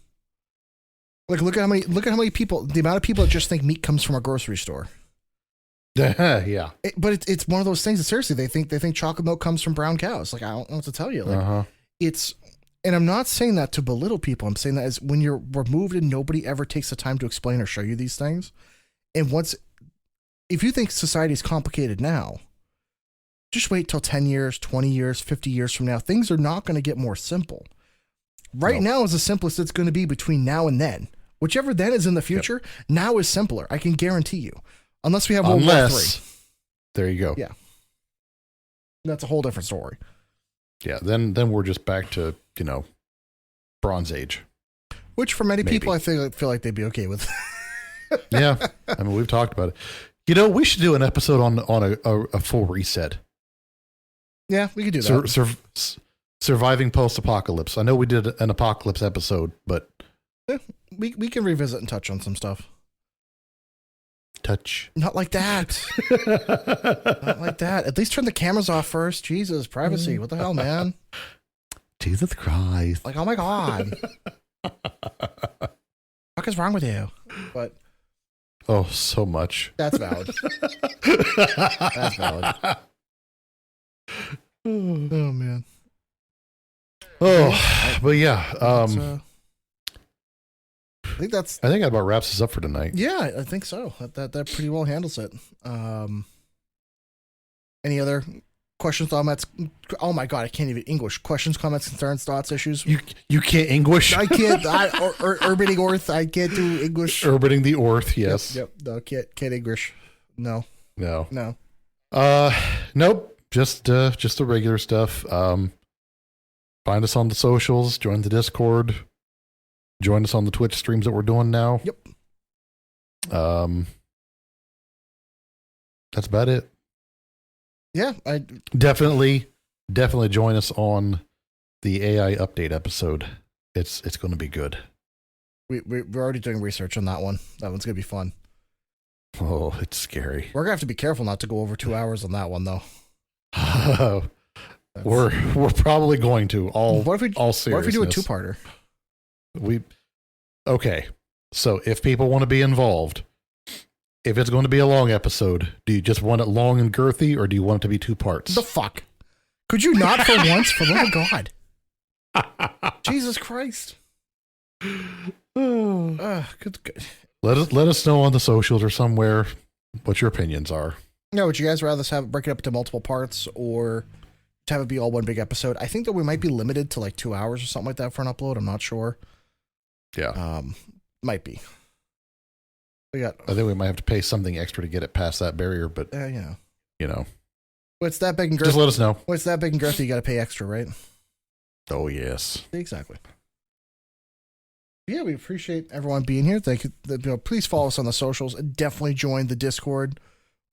Like, look at how many people, the amount of people that just think meat comes from a grocery store. Yeah. But it's one of those things that seriously, they think chocolate milk comes from brown cows. Like, I don't know what to tell you. Like, and I'm not saying that to belittle people. I'm saying that as when you're removed and nobody ever takes the time to explain or show you these things. And if you think society is complicated now, just wait till 10 years, 20 years, 50 years from now. Things are not going to get more simple. Right now is the simplest it's going to be between now and then. Whichever then is in the future, now is simpler. I can guarantee you. Unless we have World War III. There you go. Yeah. That's a whole different story. Yeah, then we're just back to, Bronze Age. Which for many people I feel like they'd be okay with. Yeah. I mean, we've talked about it. We should do an episode on a full reset. Yeah, we could do that. Surviving post-apocalypse. I know we did an apocalypse episode, but yeah, we can revisit and touch on some stuff. Not like that. Not like that. At least turn the cameras off first. Jesus, privacy. What the hell, man? Jesus Christ. Like, oh my God. What is wrong with you? But oh, so much. That's valid. That's valid. Oh man. Oh, but yeah. I think that about wraps us up for tonight. Yeah, I think so. That pretty well handles it. Any other questions, comments? Oh my God, I can't even English. Questions, comments, concerns, thoughts, issues. You can't English. I can't. Urbaning Orth. I can't do English. Urbaning the Orth. Yes. Yep. No, can't English. No. Nope. Just the regular stuff. Find us on the socials. Join the Discord. Join us on the Twitch streams that we're doing now. Yep. That's about it. Yeah, I definitely join us on the AI update episode. It's going to be good. We're already doing research on that one. That one's going to be fun. Oh, it's scary. We're going to have to be careful not to go over 2 hours on that one, though. We're probably going to all seriousness. What if we do a two-parter? Okay. So if people want to be involved, if it's going to be a long episode, do you just want it long and girthy, or do you want it to be 2 parts? The fuck? Could you not for once? For the love of God. Jesus Christ. Good. Let us know on the socials or somewhere what your opinions are. No, would you guys rather have it break it up into multiple parts or to have it be all one big episode? I think that we might be limited to like 2 hours or something like that for an upload. I'm not sure. Yeah. Might be. I think we might have to pay something extra to get it past that barrier, but you know. What's that big and girthy? Just let us know. What's that big and girthy? You got to pay extra, right? Oh, yes. Exactly. Yeah, we appreciate everyone being here. Thank you. Please follow us on the socials. Definitely join the Discord,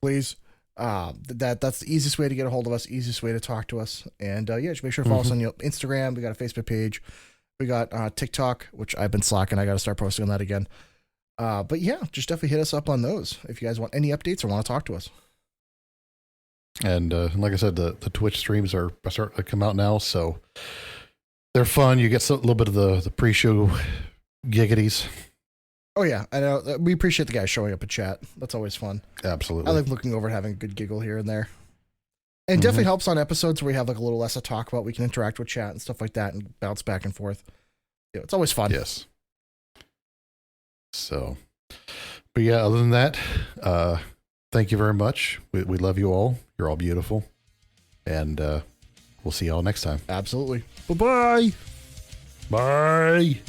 please. That's the easiest way to get a hold of us, easiest way to talk to us. And just make sure to follow us on Instagram. We got a Facebook page. We got TikTok, which I've been slacking. I got to start posting on that again. But yeah, just definitely hit us up on those if you guys want any updates or want to talk to us. And like I said, the Twitch streams are starting to come out now, so they're fun. You get a little bit of the pre-show giggities. Oh yeah, I know. We appreciate the guys showing up in chat. That's always fun. Absolutely. I like looking over and having a good giggle here and there. And it definitely helps on episodes where we have like a little less to talk about. We can interact with chat and stuff like that and bounce back and forth. Yeah, it's always fun. Yes. So, but yeah, other than that, thank you very much. We love you all. You're all beautiful. And we'll see you all next time. Absolutely. Bye-bye. Bye.